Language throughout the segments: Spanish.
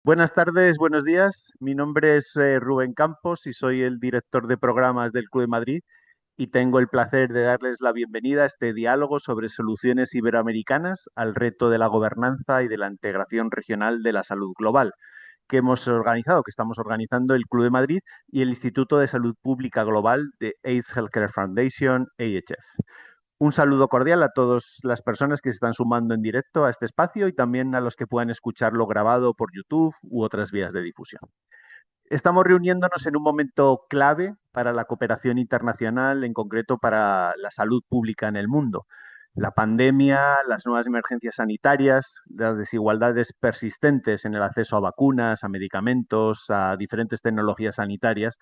Buenas tardes, buenos días. Mi nombre es Rubén Campos y soy el director de programas del Club de Madrid y tengo el placer de darles la bienvenida a este diálogo sobre soluciones iberoamericanas al reto de la gobernanza y de la integración regional de la salud global que estamos organizando el Club de Madrid y el Instituto de Salud Pública Global de AIDS Healthcare Foundation, AHF. Un saludo cordial a todas las personas que se están sumando en directo a este espacio y también a los que puedan escucharlo grabado por YouTube u otras vías de difusión. Estamos reuniéndonos en un momento clave para la cooperación internacional, en concreto para la salud pública en el mundo. La pandemia, las nuevas emergencias sanitarias, las desigualdades persistentes en el acceso a vacunas, a medicamentos, a diferentes tecnologías sanitarias,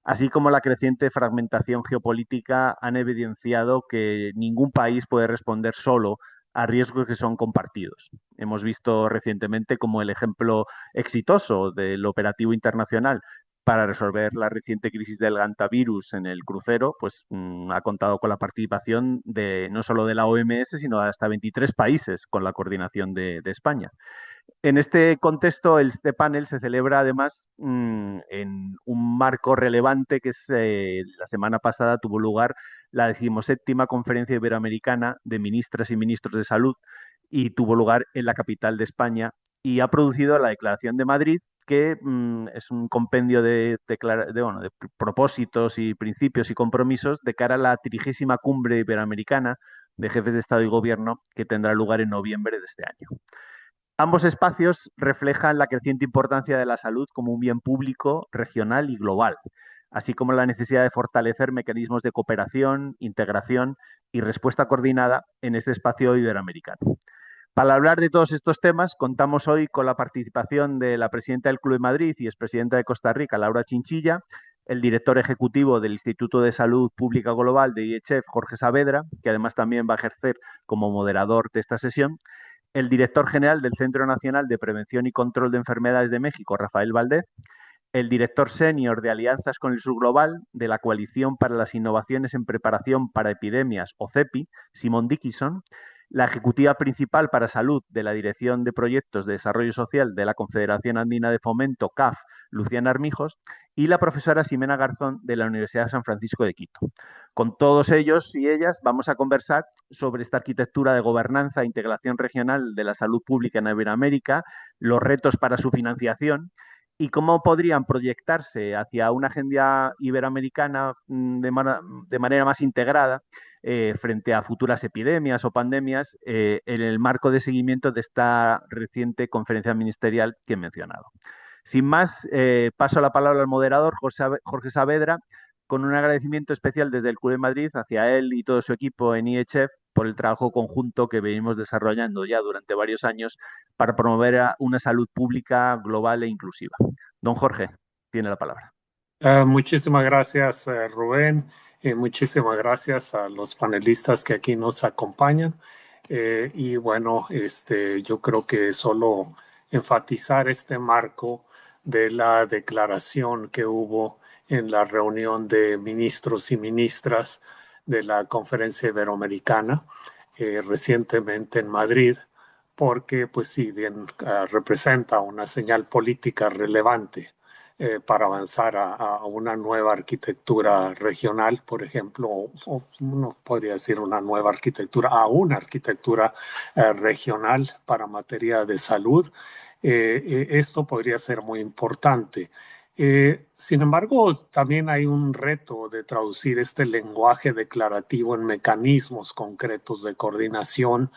así como la creciente fragmentación geopolítica han evidenciado que ningún país puede responder solo a riesgos que son compartidos. Hemos visto recientemente como el ejemplo exitoso del operativo internacional para resolver la reciente crisis del hantavirus en el crucero, pues ha contado con la participación de no solo de la OMS, sino de hasta 23 países con la coordinación de España. En este contexto, este panel se celebra además en un marco relevante que es la semana pasada tuvo lugar la 17ª Conferencia Iberoamericana de Ministras y Ministros de Salud y tuvo lugar en la capital de España y ha producido la Declaración de Madrid, que es un compendio de propósitos y principios y compromisos de cara a la 30ª Cumbre Iberoamericana de Jefes de Estado y Gobierno que tendrá lugar en noviembre de este año. Ambos espacios reflejan la creciente importancia de la salud como un bien público, regional y global, así como la necesidad de fortalecer mecanismos de cooperación, integración y respuesta coordinada en este espacio iberoamericano. Para hablar de todos estos temas, contamos hoy con la participación de la presidenta del Club de Madrid y expresidenta de Costa Rica, Laura Chinchilla, el director ejecutivo del Instituto de Salud Pública Global de IHF, Jorge Saavedra, que además también va a ejercer como moderador de esta sesión, el director general del Centro Nacional de Prevención y Control de Enfermedades de México, Rafael Valdez, el director senior de Alianzas con el Sur Global de la Coalición para las Innovaciones en Preparación para Epidemias, o CEPI, Simón Dickinson, la ejecutiva principal para salud de la Dirección de Proyectos de Desarrollo Social de la Confederación Andina de Fomento, CAF, Luciana Armijos, y la profesora Ximena Garzón de la Universidad de San Francisco de Quito. Con todos ellos y ellas vamos a conversar sobre esta arquitectura de gobernanza e integración regional de la salud pública en Iberoamérica, los retos para su financiación y cómo podrían proyectarse hacia una agenda iberoamericana de manera más integrada frente a futuras epidemias o pandemias en el marco de seguimiento de esta reciente conferencia ministerial que he mencionado. Sin más, paso la palabra al moderador, Jorge Saavedra, con un agradecimiento especial desde el Club de Madrid hacia él y todo su equipo en IHF por el trabajo conjunto que venimos desarrollando ya durante varios años para promover una salud pública global e inclusiva. Don Jorge, tiene la palabra. Muchísimas gracias, Rubén, y muchísimas gracias a los panelistas que aquí nos acompañan. Y bueno, yo creo que solo enfatizar este marco de la declaración que hubo en la reunión de ministros y ministras de la Conferencia Iberoamericana recientemente en Madrid, porque pues sí, bien representa una señal política relevante para avanzar a una nueva arquitectura regional, por ejemplo, o uno podría decir una nueva arquitectura, a una arquitectura regional para materia de salud. Esto podría ser muy importante. Sin embargo, también hay un reto de traducir este lenguaje declarativo en mecanismos concretos de coordinación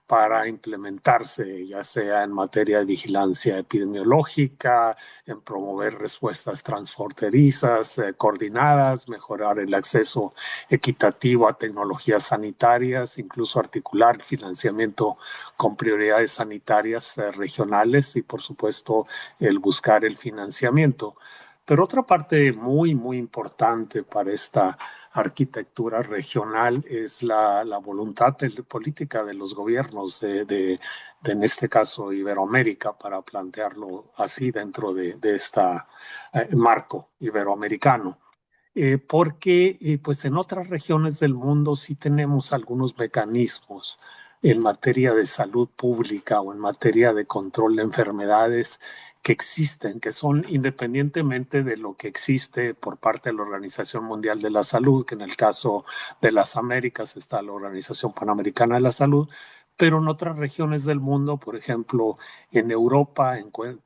para implementarse, ya sea en materia de vigilancia epidemiológica, en promover respuestas transfronterizas coordinadas, mejorar el acceso equitativo a tecnologías sanitarias, incluso articular financiamiento con prioridades sanitarias regionales y, por supuesto, el buscar el financiamiento. Pero otra parte muy, muy importante para esta arquitectura regional es la voluntad política de los gobiernos en este caso, Iberoamérica, para plantearlo así dentro de este marco iberoamericano. Porque pues en otras regiones del mundo sí tenemos algunos mecanismos en materia de salud pública o en materia de control de enfermedades que existen, que son independientemente de lo que existe por parte de la Organización Mundial de la Salud, que en el caso de las Américas está la Organización Panamericana de la Salud, pero en otras regiones del mundo, por ejemplo, en Europa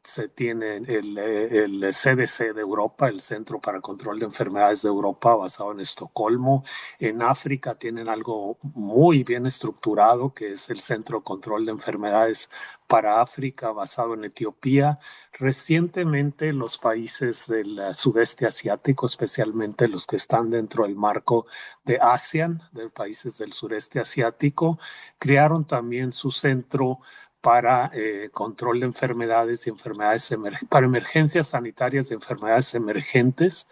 se tiene el CDC de Europa, el Centro para Control de Enfermedades de Europa, basado en Estocolmo. En África tienen algo muy bien estructurado, que es el Centro de Control de Enfermedades para África, basado en Etiopía. Recientemente, los países del sudeste asiático, especialmente los que están dentro del marco de ASEAN, de países del sureste asiático, crearon también su centro para control de enfermedades y para emergencias sanitarias de enfermedades emergentes.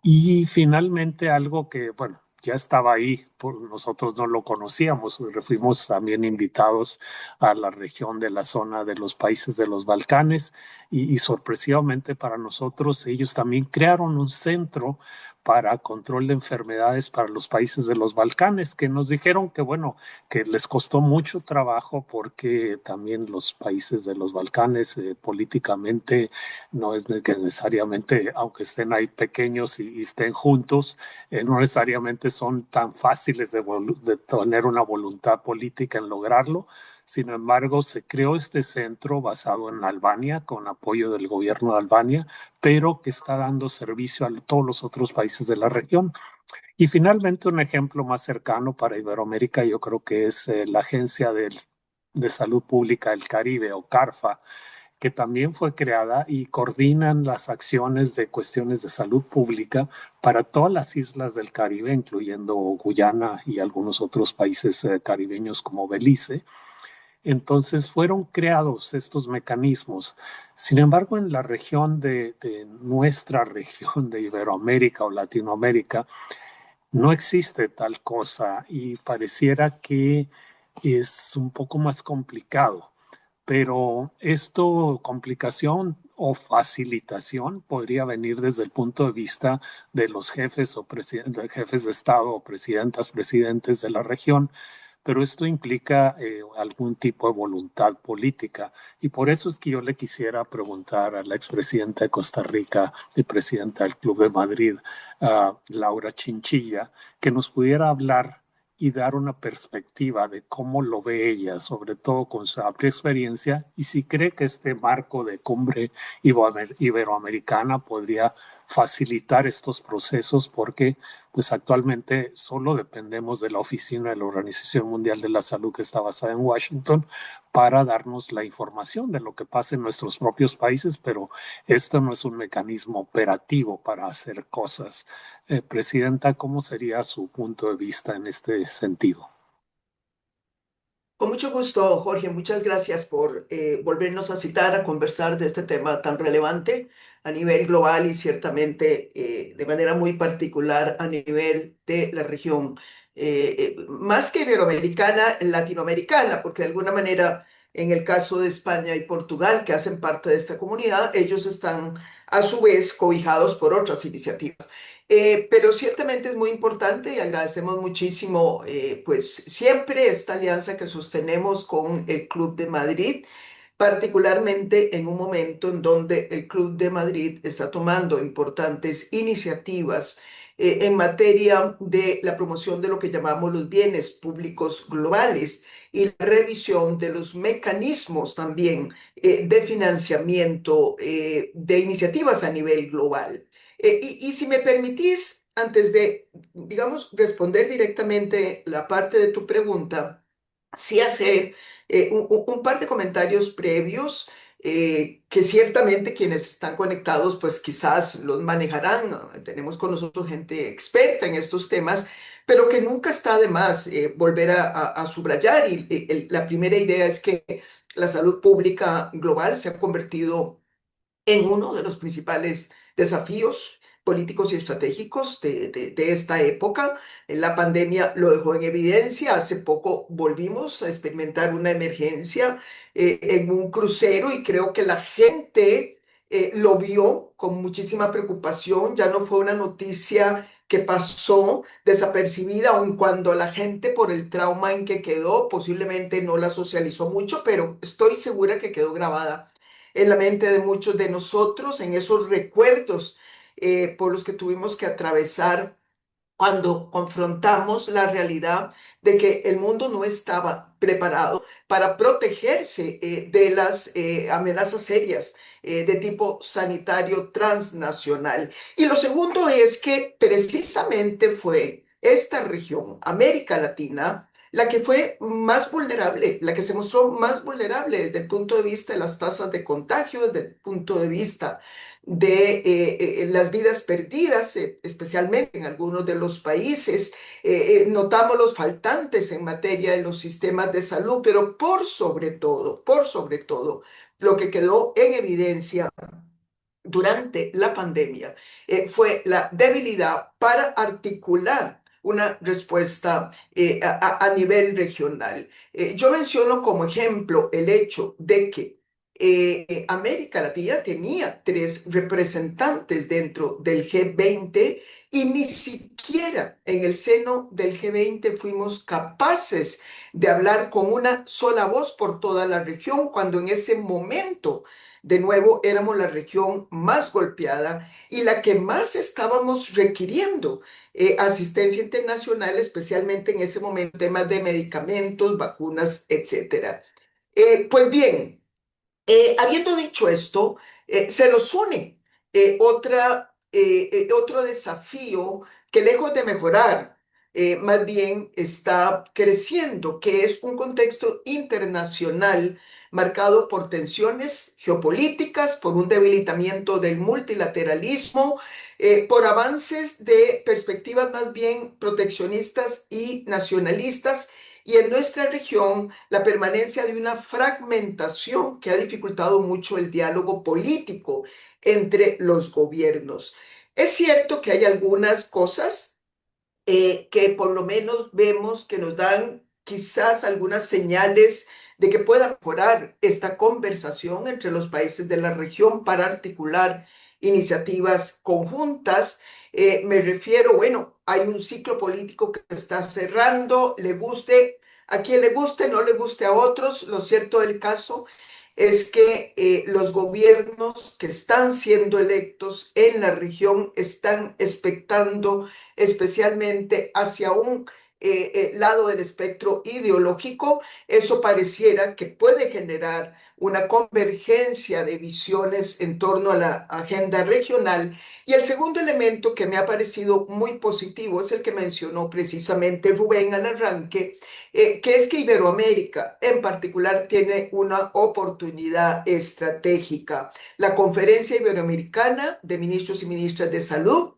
Y finalmente algo que, bueno, ya estaba ahí, nosotros no lo conocíamos, fuimos también invitados a la región de la zona de los países de los Balcanes y sorpresivamente para nosotros ellos también crearon un centro para control de enfermedades para los países de los Balcanes, que nos dijeron que, bueno, que les costó mucho trabajo porque también los países de los Balcanes políticamente no es que necesariamente, aunque estén ahí pequeños y estén juntos, no necesariamente son tan fáciles de tener una voluntad política en lograrlo. Sin embargo, se creó este centro basado en Albania, con apoyo del gobierno de Albania, pero que está dando servicio a todos los otros países de la región. Y finalmente, un ejemplo más cercano para Iberoamérica, yo creo que es la Agencia de Salud Pública del Caribe, o CARFA, que también fue creada y coordinan las acciones de cuestiones de salud pública para todas las islas del Caribe, incluyendo Guyana y algunos otros países caribeños como Belice. Entonces fueron creados estos mecanismos. Sin embargo, en la región de nuestra región de Iberoamérica o Latinoamérica, no existe tal cosa y pareciera que es un poco más complicado. Pero esto, complicación o facilitación, podría venir desde el punto de vista de los jefes o jefes de Estado o presidentas, presidentes de la región, pero esto implica algún tipo de voluntad política. Y por eso es que yo le quisiera preguntar a la expresidenta de Costa Rica y presidenta del Club de Madrid, Laura Chinchilla, que nos pudiera hablar y dar una perspectiva de cómo lo ve ella, sobre todo con su amplia experiencia, y si cree que este marco de cumbre iberoamericana podría facilitar estos procesos, porque pues actualmente solo dependemos de la oficina de la Organización Mundial de la Salud, que está basada en Washington, para darnos la información de lo que pasa en nuestros propios países, pero esto no es un mecanismo operativo para hacer cosas. Presidenta, ¿cómo sería su punto de vista en este sentido? Con mucho gusto, Jorge. Muchas gracias por volvernos a citar a conversar de este tema tan relevante a nivel global y ciertamente de manera muy particular a nivel de la región, más que iberoamericana, latinoamericana, porque de alguna manera en el caso de España y Portugal, que hacen parte de esta comunidad, ellos están a su vez cobijados por otras iniciativas. Pero ciertamente es muy importante y agradecemos muchísimo, pues siempre esta alianza que sostenemos con el Club de Madrid, particularmente en un momento en donde el Club de Madrid está tomando importantes iniciativas en materia de la promoción de lo que llamamos los bienes públicos globales y la revisión de los mecanismos también de financiamiento de iniciativas a nivel global. Y si me permitís, antes de, digamos, responder directamente la parte de tu pregunta, sí hacer un par de comentarios previos que ciertamente quienes están conectados pues quizás los manejarán, ¿no? Tenemos con nosotros gente experta en estos temas, pero que nunca está de más volver a subrayar. Y la primera idea es que la salud pública global se ha convertido en uno de los principales desafíos políticos y estratégicos de esta época. La pandemia lo dejó en evidencia. Hace poco volvimos a experimentar una emergencia en un crucero y creo que la gente lo vio con muchísima preocupación, ya no fue una noticia que pasó desapercibida, aun cuando la gente por el trauma en que quedó posiblemente no la socializó mucho, pero estoy segura que quedó grabada en la mente de muchos de nosotros, en esos recuerdos por los que tuvimos que atravesar cuando confrontamos la realidad de que el mundo no estaba preparado para protegerse de las amenazas serias de tipo sanitario transnacional. Y lo segundo es que precisamente fue esta región, América Latina, la que fue más vulnerable, la que se mostró más vulnerable desde el punto de vista de las tasas de contagio, desde el punto de vista de las vidas perdidas, especialmente en algunos de los países. Notamos los faltantes en materia de los sistemas de salud, pero por sobre todo, lo que quedó en evidencia durante la pandemia fue la debilidad para articular una respuesta a nivel regional. Yo menciono como ejemplo el hecho de que América Latina tenía tres representantes dentro del G20 y ni siquiera en el seno del G20 fuimos capaces de hablar con una sola voz por toda la región, cuando en ese momento de nuevo éramos la región más golpeada y la que más estábamos requiriendo asistencia internacional, especialmente en ese momento, temas de medicamentos, vacunas, etcétera. Pues bien, habiendo dicho esto, se nos une otro desafío que lejos de mejorar, más bien está creciendo, que es un contexto internacional marcado por tensiones geopolíticas, por un debilitamiento del multilateralismo, por avances de perspectivas más bien proteccionistas y nacionalistas, y en nuestra región la permanencia de una fragmentación que ha dificultado mucho el diálogo político entre los gobiernos. Es cierto que hay algunas cosas que por lo menos vemos que nos dan quizás algunas señales de que pueda mejorar esta conversación entre los países de la región para articular iniciativas conjuntas. Me refiero, bueno, hay un ciclo político que está cerrando, le guste a quien le guste, no le guste a otros. Lo cierto del caso es que los gobiernos que están siendo electos en la región están expectando especialmente hacia un lado del espectro ideológico. Eso pareciera que puede generar una convergencia de visiones en torno a la agenda regional. Y el segundo elemento que me ha parecido muy positivo es el que mencionó precisamente Rubén al arranque, que es que Iberoamérica en particular tiene una oportunidad estratégica. La Conferencia Iberoamericana de Ministros y Ministras de Salud,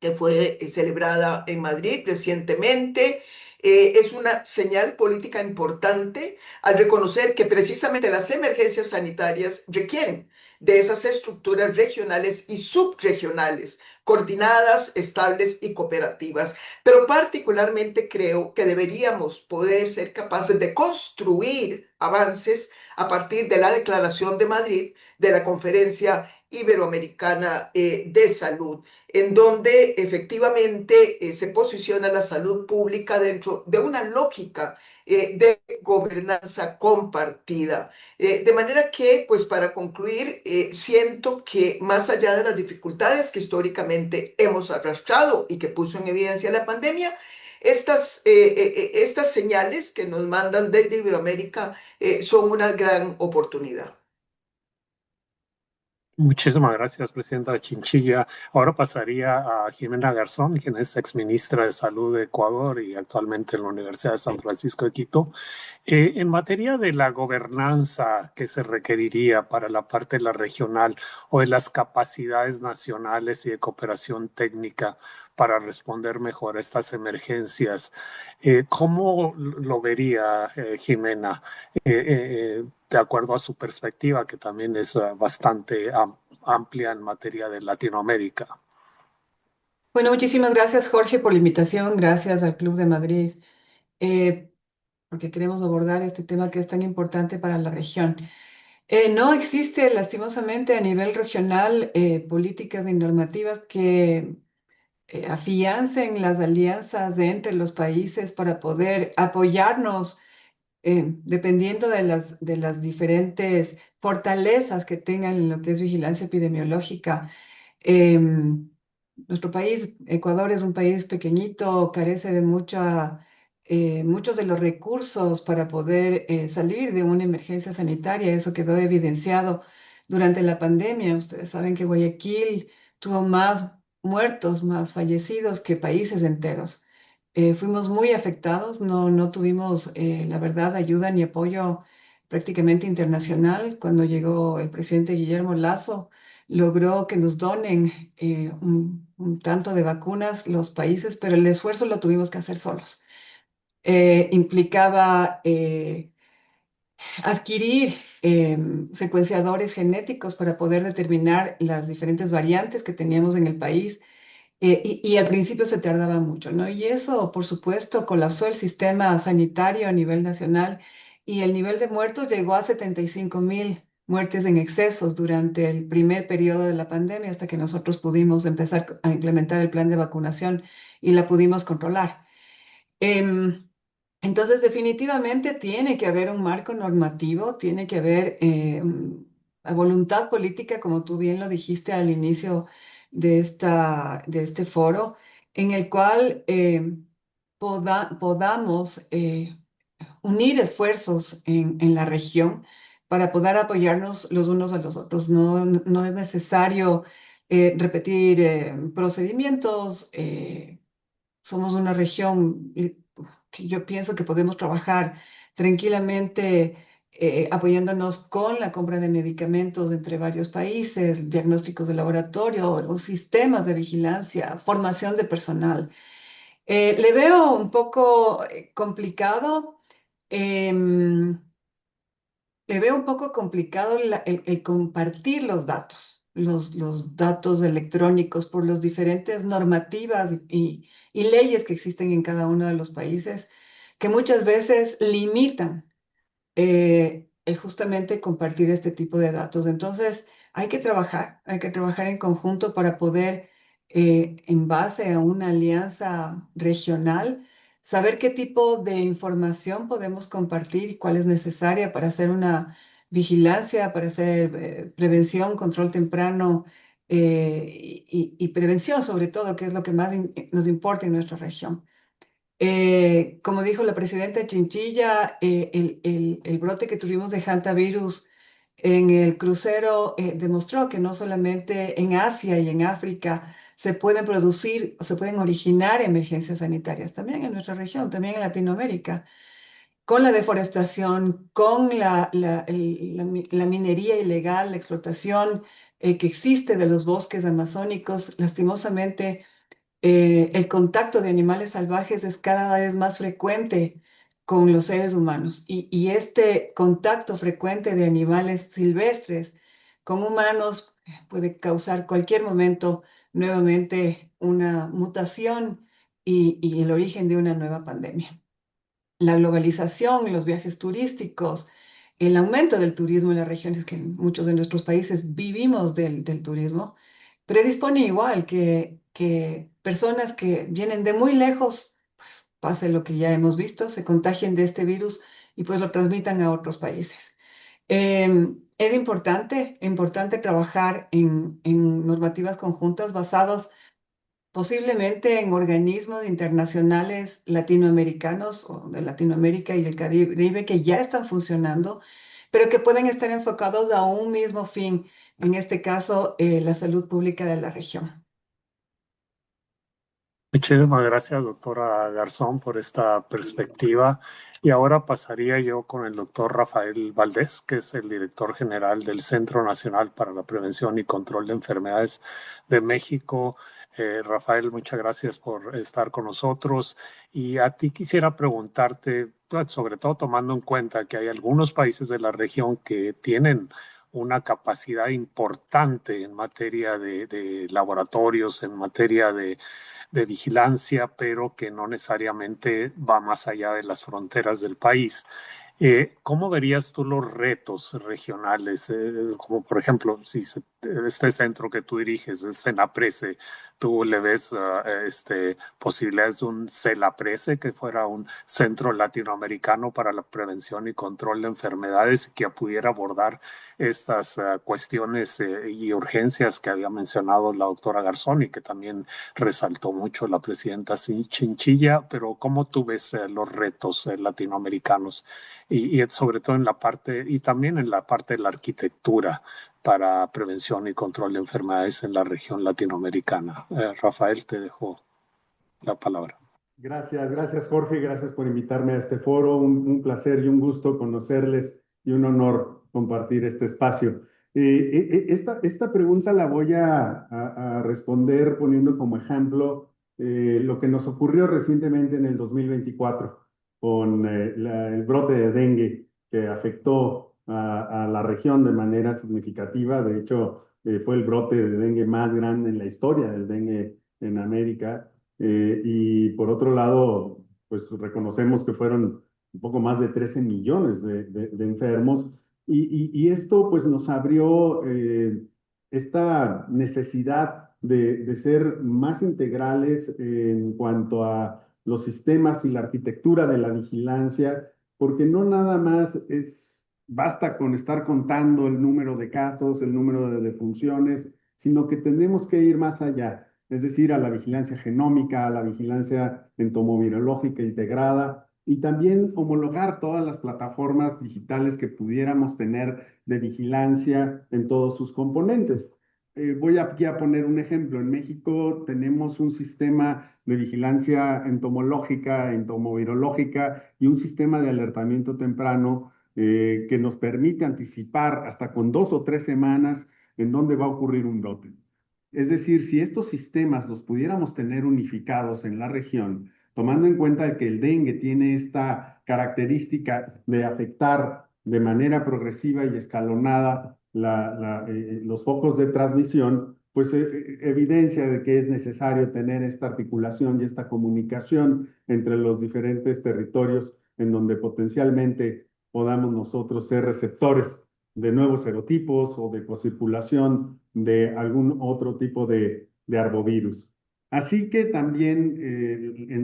que fue celebrada en Madrid recientemente, es una señal política importante al reconocer que precisamente las emergencias sanitarias requieren de esas estructuras regionales y subregionales, coordinadas, estables y cooperativas. Pero particularmente creo que deberíamos poder ser capaces de construir avances a partir de la Declaración de Madrid de la Conferencia Iberoamericana de Salud, en donde efectivamente se posiciona la salud pública dentro de una lógica de gobernanza compartida. De manera que, pues para concluir, siento que más allá de las dificultades que históricamente hemos arrastrado y que puso en evidencia la pandemia, estas señales que nos mandan desde Iberoamérica son una gran oportunidad. Muchísimas gracias, Presidenta Chinchilla. Ahora pasaría a Jimena Garzón, quien es exministra de Salud de Ecuador y actualmente en la Universidad de San Francisco de Quito. En materia de la gobernanza que se requeriría para la parte de la regional o de las capacidades nacionales y de cooperación técnica para responder mejor a estas emergencias, ¿cómo lo vería Jimena? De acuerdo a su perspectiva, que también es bastante amplia en materia de Latinoamérica. Bueno, muchísimas gracias, Jorge, por la invitación. Gracias al Club de Madrid, eh, porque queremos abordar este tema que es tan importante para la región. No existe lastimosamente a nivel regional políticas ni normativas que afiancen las alianzas de entre los países para poder apoyarnos dependiendo de las diferentes fortalezas que tengan en lo que es vigilancia epidemiológica. Em, Nuestro país, Ecuador, es un país pequeñito, carece de muchos de los recursos para poder salir de una emergencia sanitaria. Eso quedó evidenciado durante la pandemia. Ustedes saben que Guayaquil tuvo más muertos, más fallecidos que países enteros. Fuimos muy afectados, no tuvimos, la verdad, ayuda ni apoyo prácticamente internacional. Cuando llegó el presidente Guillermo Lasso, logró que nos donen un tanto de vacunas los países, pero el esfuerzo lo tuvimos que hacer solos. Implicaba adquirir secuenciadores genéticos para poder determinar las diferentes variantes que teníamos en el país y al principio se tardaba mucho, ¿no? Y eso, por supuesto, colapsó el sistema sanitario a nivel nacional y el nivel de muertos llegó a 75.000 muertes en excesos durante el primer periodo de la pandemia hasta que nosotros pudimos empezar a implementar el plan de vacunación y la pudimos controlar. Em, entonces, definitivamente tiene que haber un marco normativo, tiene que haber la voluntad política, como tú bien lo dijiste al inicio de este foro, en el cual podamos unir esfuerzos en la región para poder apoyarnos los unos a los otros. No es necesario repetir procedimientos. Somos una región que yo pienso que podemos trabajar tranquilamente apoyándonos con la compra de medicamentos entre varios países, diagnósticos de laboratorio, los sistemas de vigilancia, formación de personal. Le veo un poco complicado. em, Le veo un poco complicado el compartir los datos electrónicos por las diferentes normativas y leyes que existen en cada uno de los países, que muchas veces limitan el justamente compartir este tipo de datos. Entonces, hay que trabajar en conjunto para poder, en base a una alianza regional, saber qué tipo de información podemos compartir y cuál es necesaria para hacer una vigilancia, para hacer prevención, control temprano y prevención sobre todo, que es lo que más nos importa en nuestra región. Como dijo la presidenta Chinchilla, el brote que tuvimos de hantavirus en el crucero demostró que no solamente en Asia y en África se pueden producir, se pueden originar emergencias sanitarias, también en nuestra región, también en Latinoamérica, con la deforestación, con la minería ilegal, la explotación que existe de los bosques amazónicos, lastimosamente el contacto de animales salvajes es cada vez más frecuente con los seres humanos y este contacto frecuente de animales silvestres con humanos puede causar cualquier momento nuevamente una mutación y el origen de una nueva pandemia. La globalización, los viajes turísticos, el aumento del turismo en las regiones que en muchos de nuestros países vivimos del turismo, predispone igual que personas que vienen de muy lejos, pues pase lo que ya hemos visto, se contagien de este virus y pues lo transmitan a otros países. Es importante trabajar en normativas conjuntas basadas posiblemente en organismos internacionales latinoamericanos o de Latinoamérica y el Caribe que ya están funcionando, pero que pueden estar enfocados a un mismo fin, en este caso, la salud pública de la región. Muchísimas gracias, doctora Garzón, por esta perspectiva. Y ahora pasaría yo con el doctor Rafael Valdés, que es el director general del Centro Nacional para la Prevención y Control de Enfermedades de México. Rafael, muchas gracias por estar con nosotros. Y a ti quisiera preguntarte, pues, sobre todo tomando en cuenta que hay algunos países de la región que tienen una capacidad importante en materia de laboratorios, en materia de vigilancia, pero que no necesariamente va más allá de las fronteras del país. ¿Cómo verías tú los retos regionales? Como por ejemplo, si este centro que tú diriges es Senaprese, ¿tú le ves posibilidades de un Celaprese que fuera un centro latinoamericano para la prevención y control de enfermedades y que pudiera abordar estas cuestiones y urgencias que había mencionado la doctora Garzón y que también resaltó mucho la presidenta Chinchilla? Pero ¿cómo tú ves los retos latinoamericanos? Y sobre todo en la parte, y también en la parte de la arquitectura para prevención y control de enfermedades en la región latinoamericana. Rafael, te dejo la palabra. Gracias Jorge, gracias por invitarme a este foro. Un placer y un gusto conocerles y un honor compartir este espacio. Esta pregunta la voy a responder poniendo como ejemplo lo que nos ocurrió recientemente en el 2024 con el brote de dengue que afectó a la región de manera significativa. De hecho, fue el brote de dengue más grande en la historia del dengue en América. Y por otro lado, pues reconocemos que fueron un poco más de 13 millones de enfermos y esto pues nos abrió esta necesidad de ser más integrales en cuanto a los sistemas y la arquitectura de la vigilancia, porque no nada más basta con estar contando el número de casos, el número de defunciones, sino que tenemos que ir más allá, es decir, a la vigilancia genómica, a la vigilancia entomovirológica integrada y también homologar todas las plataformas digitales que pudiéramos tener de vigilancia en todos sus componentes. Voy aquí a poner un ejemplo. En México tenemos un sistema de vigilancia entomológica, entomovirológica y un sistema de alertamiento temprano que nos permite anticipar hasta con 2 o 3 semanas en dónde va a ocurrir un brote. Es decir, si estos sistemas los pudiéramos tener unificados en la región, tomando en cuenta que el dengue tiene esta característica de afectar de manera progresiva y escalonada los focos de transmisión, pues evidencia de que es necesario tener esta articulación y esta comunicación entre los diferentes territorios en donde potencialmente podamos nosotros ser receptores de nuevos serotipos o de cocirculación de algún otro tipo de arbovirus. Así que también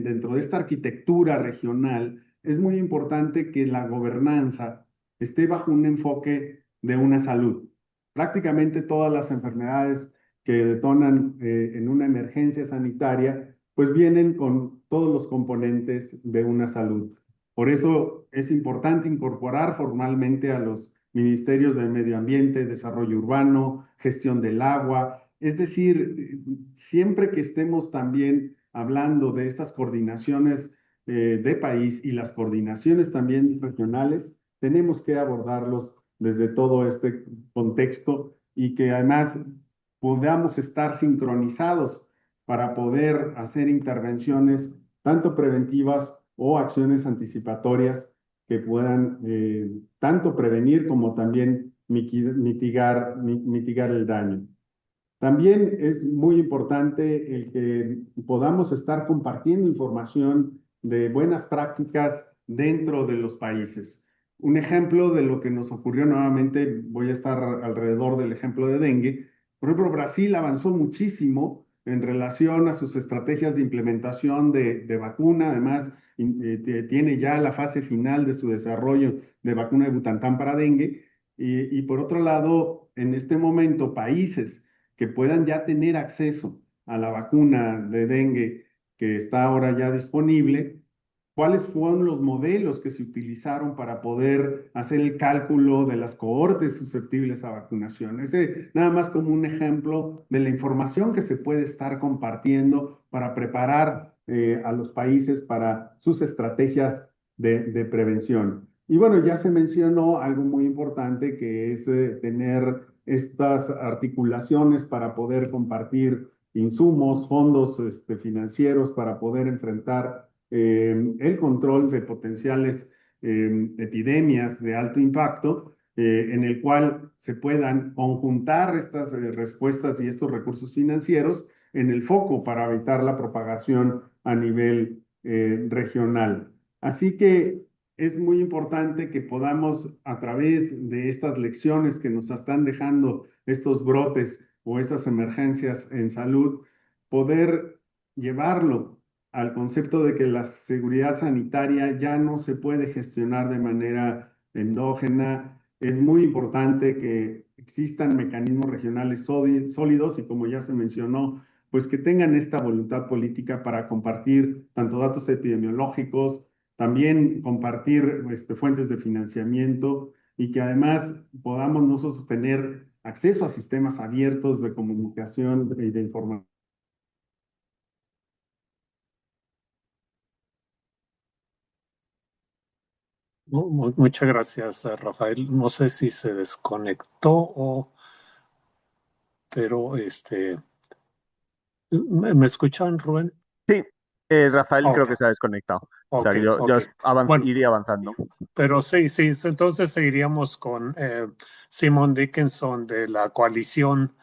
dentro de esta arquitectura regional es muy importante que la gobernanza esté bajo un enfoque de una salud. Prácticamente todas las enfermedades que detonan en una emergencia sanitaria, pues vienen con todos los componentes de una salud. Por eso es importante incorporar formalmente a los ministerios del Medio Ambiente, Desarrollo Urbano, Gestión del Agua. Es decir, siempre que estemos también hablando de estas coordinaciones de país y las coordinaciones también regionales, tenemos que abordarlos desde todo este contexto y que además podamos estar sincronizados para poder hacer intervenciones tanto preventivas o acciones anticipatorias que puedan tanto prevenir como también mitigar el daño. También es muy importante el que podamos estar compartiendo información de buenas prácticas dentro de los países. Un ejemplo de lo que nos ocurrió nuevamente, voy a estar alrededor del ejemplo de dengue. Por ejemplo, Brasil avanzó muchísimo en relación a sus estrategias de implementación de vacuna. Además, tiene ya la fase final de su desarrollo de vacuna de Butantan para dengue. Y por otro lado, en este momento, países que puedan ya tener acceso a la vacuna de dengue que está ahora ya disponible, cuáles fueron los modelos que se utilizaron para poder hacer el cálculo de las cohortes susceptibles a vacunación. Ese nada más como un ejemplo de la información que se puede estar compartiendo para preparar a los países para sus estrategias de prevención. Y bueno, ya se mencionó algo muy importante que es tener estas articulaciones para poder compartir insumos, fondos financieros para poder enfrentar el control de potenciales epidemias de alto impacto, en el cual se puedan conjuntar estas respuestas y estos recursos financieros en el foco para evitar la propagación a nivel regional. Así que es muy importante que podamos, a través de estas lecciones que nos están dejando estos brotes o estas emergencias en salud, poder llevarlo al concepto de que la seguridad sanitaria ya no se puede gestionar de manera endógena. Es muy importante que existan mecanismos regionales sólidos y, como ya se mencionó, pues que tengan esta voluntad política para compartir tanto datos epidemiológicos, también compartir fuentes de financiamiento y que además podamos nosotros tener acceso a sistemas abiertos de comunicación y de información. Muchas gracias, Rafael. No sé si se desconectó pero ¿me escuchan, Rubén? Sí, Rafael creo Ok, que se ha desconectado. O sea ok, que yo ok. Bueno, iría avanzando. pero sí, entonces seguiríamos con Simon Dickinson de la Coalición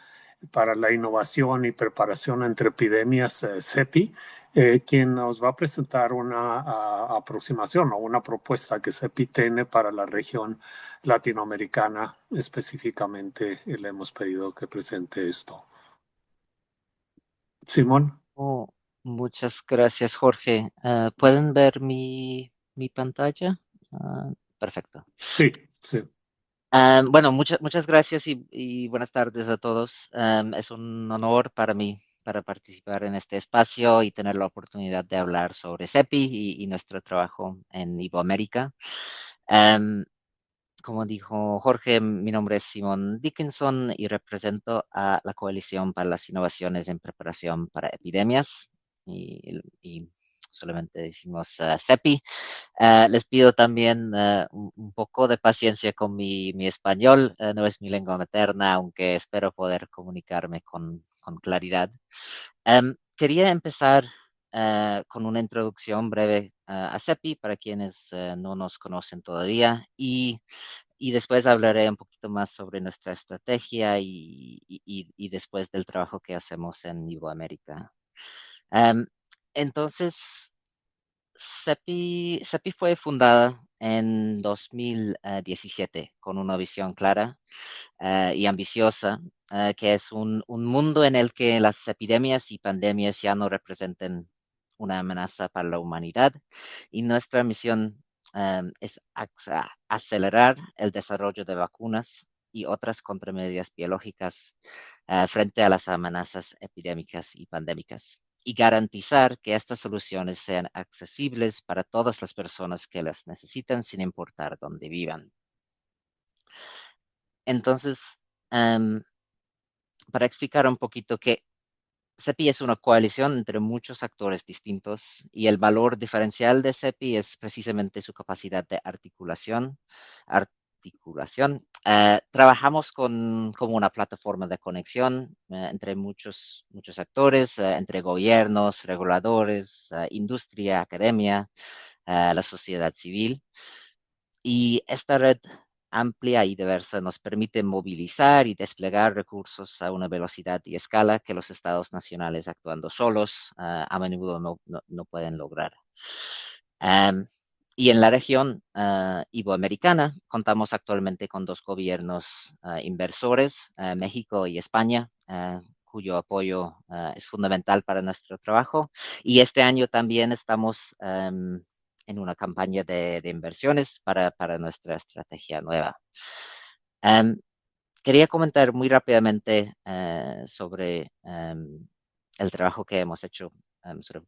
para la Innovación y Preparación entre Epidemias, CEPI, quien nos va a presentar una aproximación o una propuesta que CEPI tiene para la región latinoamericana. Específicamente, le hemos pedido que presente esto. Simón. Oh, muchas gracias, Jorge. ¿Pueden ver mi pantalla? Perfecto. Sí, sí. Bueno, muchas gracias y buenas tardes a todos. Es un honor para mí para participar en este espacio y tener la oportunidad de hablar sobre CEPI y nuestro trabajo en Iberoamérica. Como dijo Jorge, mi nombre es Simon Dickinson y represento a la Coalición para las Innovaciones en Preparación para Epidemias y solamente decimos CEPI. Les pido también un poco de paciencia con mi español. No es mi lengua materna, aunque espero poder comunicarme con claridad. Quería empezar con una introducción breve a CEPI para quienes no nos conocen todavía y después hablaré un poquito más sobre nuestra estrategia y después del trabajo que hacemos en Iberoamérica. Entonces, CEPI fue fundada en 2017 con una visión clara y ambiciosa, que es un mundo en el que las epidemias y pandemias ya no representen una amenaza para la humanidad. Y nuestra misión es acelerar el desarrollo de vacunas y otras contramedidas biológicas frente a las amenazas epidémicas y pandémicas y garantizar que estas soluciones sean accesibles para todas las personas que las necesitan sin importar dónde vivan. Entonces, para explicar un poquito que CEPI es una coalición entre muchos actores distintos y el valor diferencial de CEPI es precisamente su capacidad de articulación. Trabajamos como una plataforma de conexión entre muchos actores, entre gobiernos, reguladores, industria, academia, la sociedad civil. Y esta red amplia y diversa nos permite movilizar y desplegar recursos a una velocidad y escala que los estados nacionales actuando solos a menudo no pueden lograr. Y en la región iberoamericana contamos actualmente con dos gobiernos inversores, México y España, cuyo apoyo es fundamental para nuestro trabajo. Y este año también estamos en una campaña de inversiones para nuestra estrategia nueva. Quería comentar muy rápidamente sobre el trabajo que hemos hecho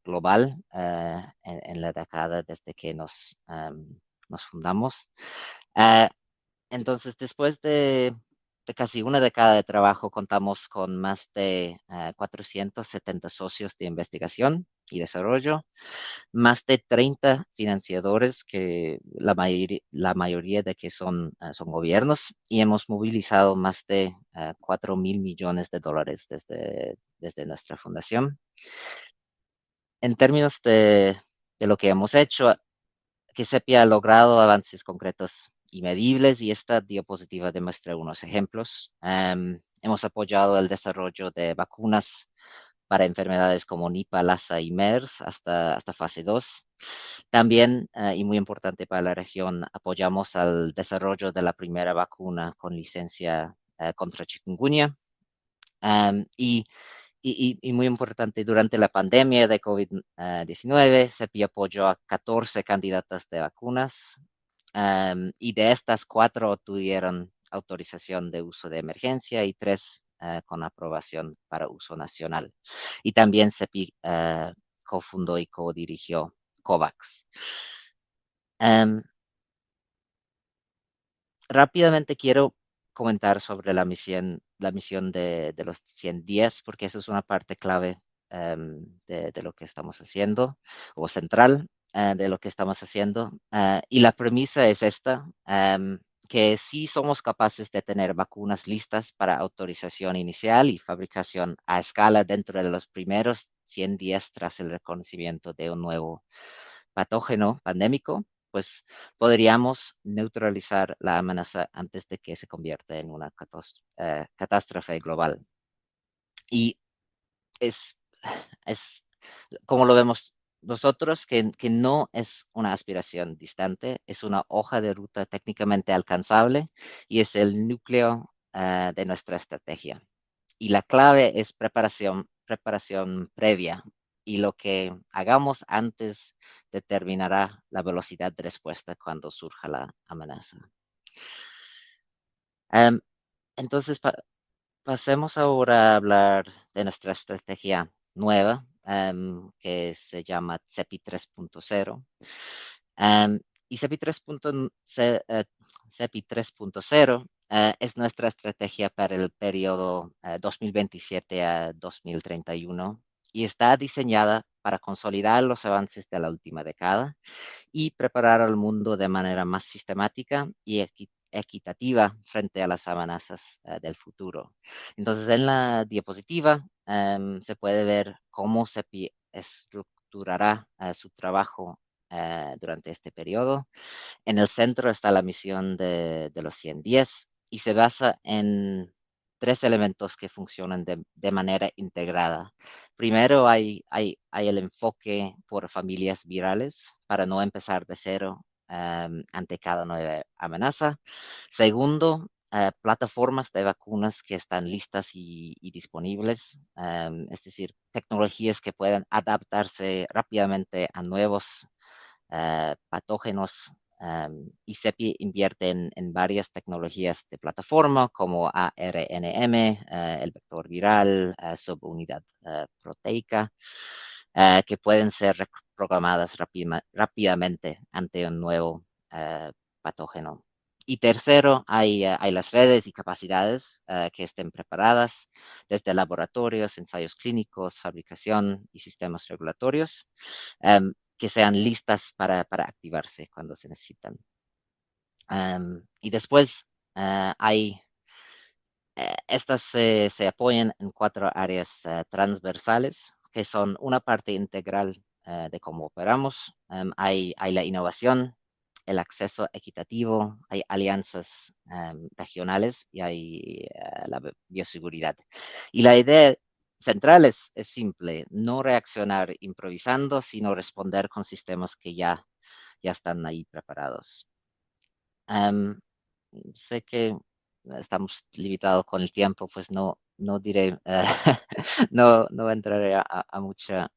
global en la década desde que nos fundamos. Entonces, después de casi una década de trabajo, contamos con más de 470 socios de investigación y desarrollo, más de 30 financiadores, que la mayoría de que son gobiernos, y hemos movilizado más de 4.000 millones de dólares desde nuestra fundación. En términos de lo que hemos hecho, que CEPI ha logrado avances concretos y medibles, y esta diapositiva demuestra unos ejemplos. Hemos apoyado el desarrollo de vacunas para enfermedades como Nipah, Lassa y MERS hasta fase 2. También, y muy importante para la región, apoyamos al desarrollo de la primera vacuna con licencia contra chikungunya. Y muy importante, durante la pandemia de COVID-19, CEPI apoyó a 14 candidatas de vacunas, y de estas 4 tuvieron autorización de uso de emergencia y 3 con aprobación para uso nacional. Y también CEPI cofundó y codirigió COVAX. Rápidamente quiero comentar sobre la misión de los 100 días, porque eso es una parte clave de lo que estamos haciendo, o central de lo que estamos haciendo. Y la premisa es esta, que sí somos capaces de tener vacunas listas para autorización inicial y fabricación a escala dentro de los primeros 100 días tras el reconocimiento de un nuevo patógeno pandémico, pues podríamos neutralizar la amenaza antes de que se convierta en una catástrofe global. Y es, es como lo vemos nosotros, que no es una aspiración distante, es una hoja de ruta técnicamente alcanzable y es el núcleo de nuestra estrategia. Y la clave es preparación previa. Y lo que hagamos antes determinará la velocidad de respuesta cuando surja la amenaza. Entonces, pasemos ahora a hablar de nuestra estrategia nueva, que se llama CEPI 3.0. Y CEPI 3.0 es nuestra estrategia para el periodo 2027 a 2031 y está diseñada para consolidar los avances de la última década y preparar al mundo de manera más sistemática y equitativa frente a las amenazas del futuro. Entonces, en la diapositiva se puede ver cómo CEPI estructurará su trabajo durante este periodo. En el centro está la misión de los 110 y se basa en 3 elementos que funcionan de manera integrada. Primero hay el enfoque por familias virales para no empezar de cero ante cada nueva amenaza. Segundo, plataformas de vacunas que están listas y disponibles, es decir, tecnologías que puedan adaptarse rápidamente a nuevos patógenos, y CEPI invierte en varias tecnologías de plataforma como ARNM, el vector viral, subunidad proteica, que pueden ser reprogramadas rápidamente ante un nuevo patógeno. Y tercero, hay las redes y capacidades que estén preparadas desde laboratorios, ensayos clínicos, fabricación y sistemas regulatorios, que sean listas para activarse cuando se necesitan. Y después estas se apoyan en 4 áreas transversales, que son una parte integral de cómo operamos. Hay la innovación, el acceso equitativo, hay alianzas regionales y hay la bioseguridad. Y la idea central es simple, no reaccionar improvisando, sino responder con sistemas que ya están ahí preparados. Sé que estamos limitados con el tiempo, pues no diré, no entraré a mucha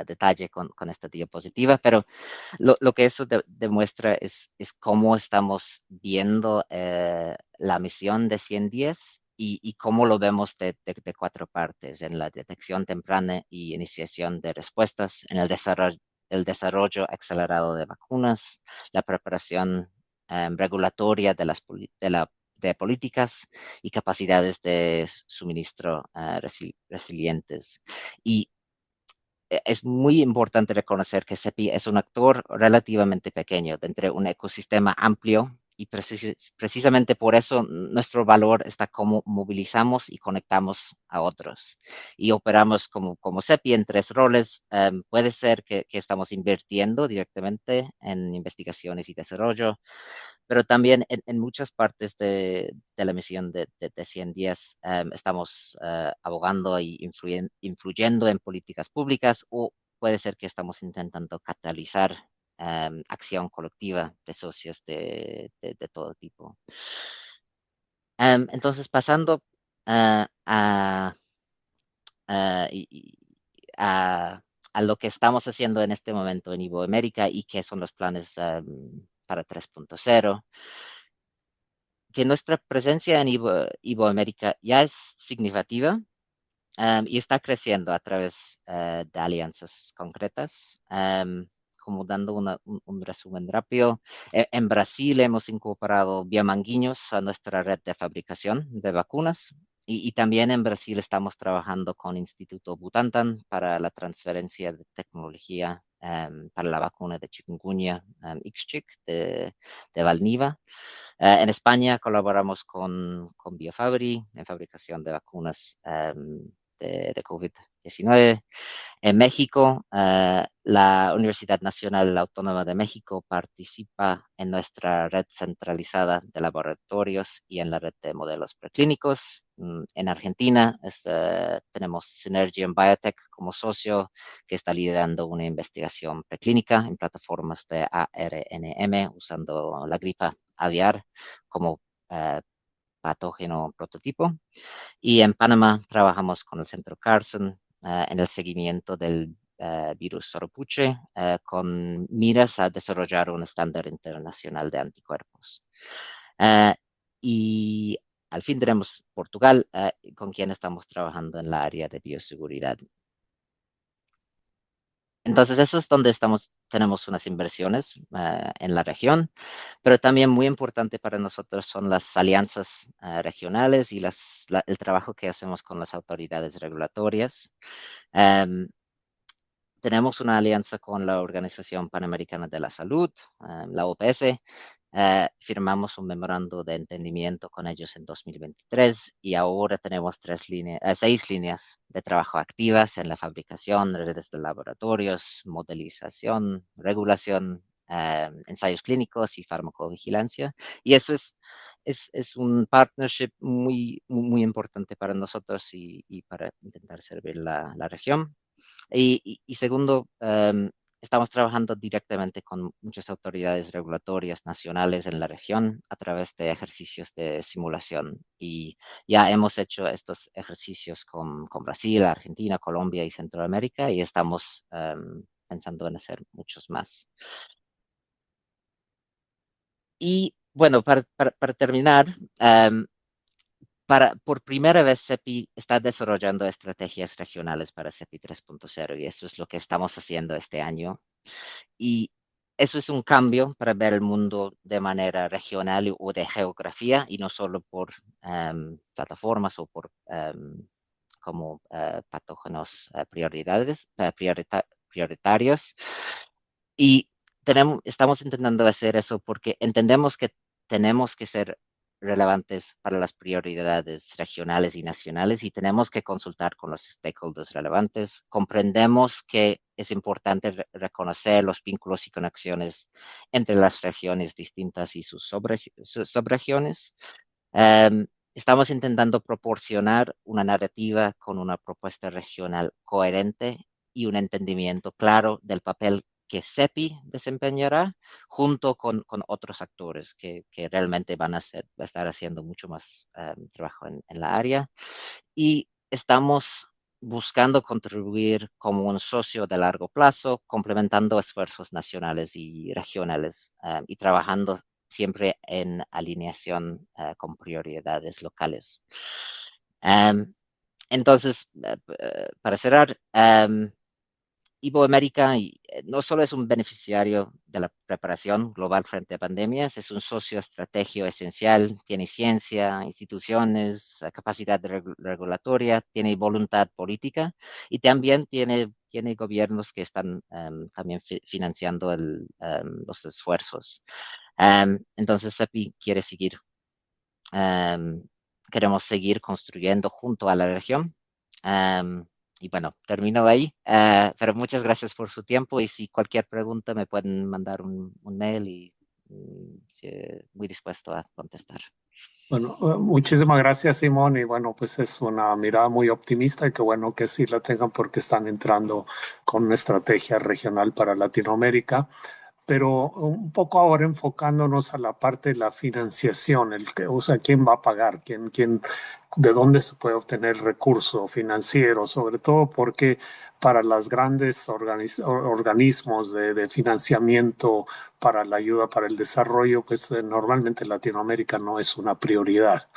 detalle con esta diapositiva, pero lo que eso demuestra es cómo estamos viendo la misión de 110 y cómo lo vemos de 4 partes, en la detección temprana y iniciación de respuestas, en el desarrollo acelerado de vacunas, la preparación regulatoria de políticas y capacidades de suministro resilientes. Y es muy importante reconocer que CEPI es un actor relativamente pequeño dentro de un ecosistema amplio y precisamente por eso nuestro valor está cómo movilizamos y conectamos a otros. Y operamos como CEPI en 3 roles. Puede ser que estamos invirtiendo directamente en investigaciones y desarrollo, pero también en muchas partes de la misión de 100 días estamos abogando y influyendo en políticas públicas, o puede ser que estamos intentando catalizar acción colectiva de socios de todo tipo. Entonces, pasando a a lo que estamos haciendo en este momento en Iberoamérica y qué son los planes para 3.0, que nuestra presencia en Iberoamérica ya es significativa y está creciendo a través de alianzas concretas. Como dando un resumen rápido, en Brasil hemos incorporado biomanguinhos a nuestra red de fabricación de vacunas. Y también en Brasil estamos trabajando con Instituto Butantan para la transferencia de tecnología para la vacuna de chikungunya IXCHIQ de Valniva. En España colaboramos con Biofabri en fabricación de vacunas de COVID-19. En México, la Universidad Nacional Autónoma de México participa en nuestra red centralizada de laboratorios y en la red de modelos preclínicos. En Argentina tenemos Synergium Biotech como socio, que está liderando una investigación preclínica en plataformas de ARNM usando la gripa aviar como patógeno prototipo. Y en Panamá trabajamos con el Centro Carson en el seguimiento del virus soropuche con miras a desarrollar un estándar internacional de anticuerpos. Y al fin tenemos Portugal, con quien estamos trabajando en la área de bioseguridad. Entonces, eso es donde tenemos unas inversiones en la región, pero también muy importante para nosotros son las alianzas regionales y el trabajo que hacemos con las autoridades regulatorias. Tenemos una alianza con la Organización Panamericana de la Salud, la OPS. Firmamos un memorando de entendimiento con ellos en 2023 y ahora tenemos 6 líneas de trabajo activas en la fabricación, redes de laboratorios, modelización, regulación, ensayos clínicos y farmacovigilancia. Y eso es un partnership muy, muy importante para nosotros y para intentar servir la región. Y segundo, estamos trabajando directamente con muchas autoridades regulatorias nacionales en la región a través de ejercicios de simulación. Y ya hemos hecho estos ejercicios con Brasil, Argentina, Colombia y Centroamérica y estamos pensando en hacer muchos más. Y bueno, para terminar, por primera vez, CEPI está desarrollando estrategias regionales para CEPI 3.0 y eso es lo que estamos haciendo este año. Y eso es un cambio para ver el mundo de manera regional o de geografía y no solo por plataformas o por como patógenos prioritarios. Y estamos intentando hacer eso porque entendemos que tenemos que ser relevantes para las prioridades regionales y nacionales y tenemos que consultar con los stakeholders relevantes. Comprendemos que es importante reconocer los vínculos y conexiones entre las regiones distintas y sus subregiones. Estamos intentando proporcionar una narrativa con una propuesta regional coherente y un entendimiento claro del papel que CEPI desempeñará junto con otros actores que realmente van a estar haciendo mucho más trabajo en la área. Y estamos buscando contribuir como un socio de largo plazo, complementando esfuerzos nacionales y regionales y trabajando siempre en alineación con prioridades locales. Entonces, para cerrar, Iberoamérica no solo es un beneficiario de la preparación global frente a pandemias, es un socio estratégico esencial, tiene ciencia, instituciones, capacidad regulatoria, tiene voluntad política y también tiene gobiernos que están también financiando los esfuerzos. Entonces, CEPI quiere seguir, queremos seguir construyendo junto a la región. Y bueno, termino ahí, pero muchas gracias por su tiempo y si cualquier pregunta me pueden mandar un mail y sí, muy dispuesto a contestar. Bueno, muchísimas gracias, Simón. Y bueno, pues es una mirada muy optimista y qué bueno que sí la tengan porque están entrando con una estrategia regional para Latinoamérica. Pero un poco ahora enfocándonos a la parte de la financiación, o sea, quién va a pagar, de dónde se puede obtener recurso financiero, sobre todo porque para los grandes organismos de financiamiento para la ayuda para el desarrollo, pues normalmente Latinoamérica no es una prioridad.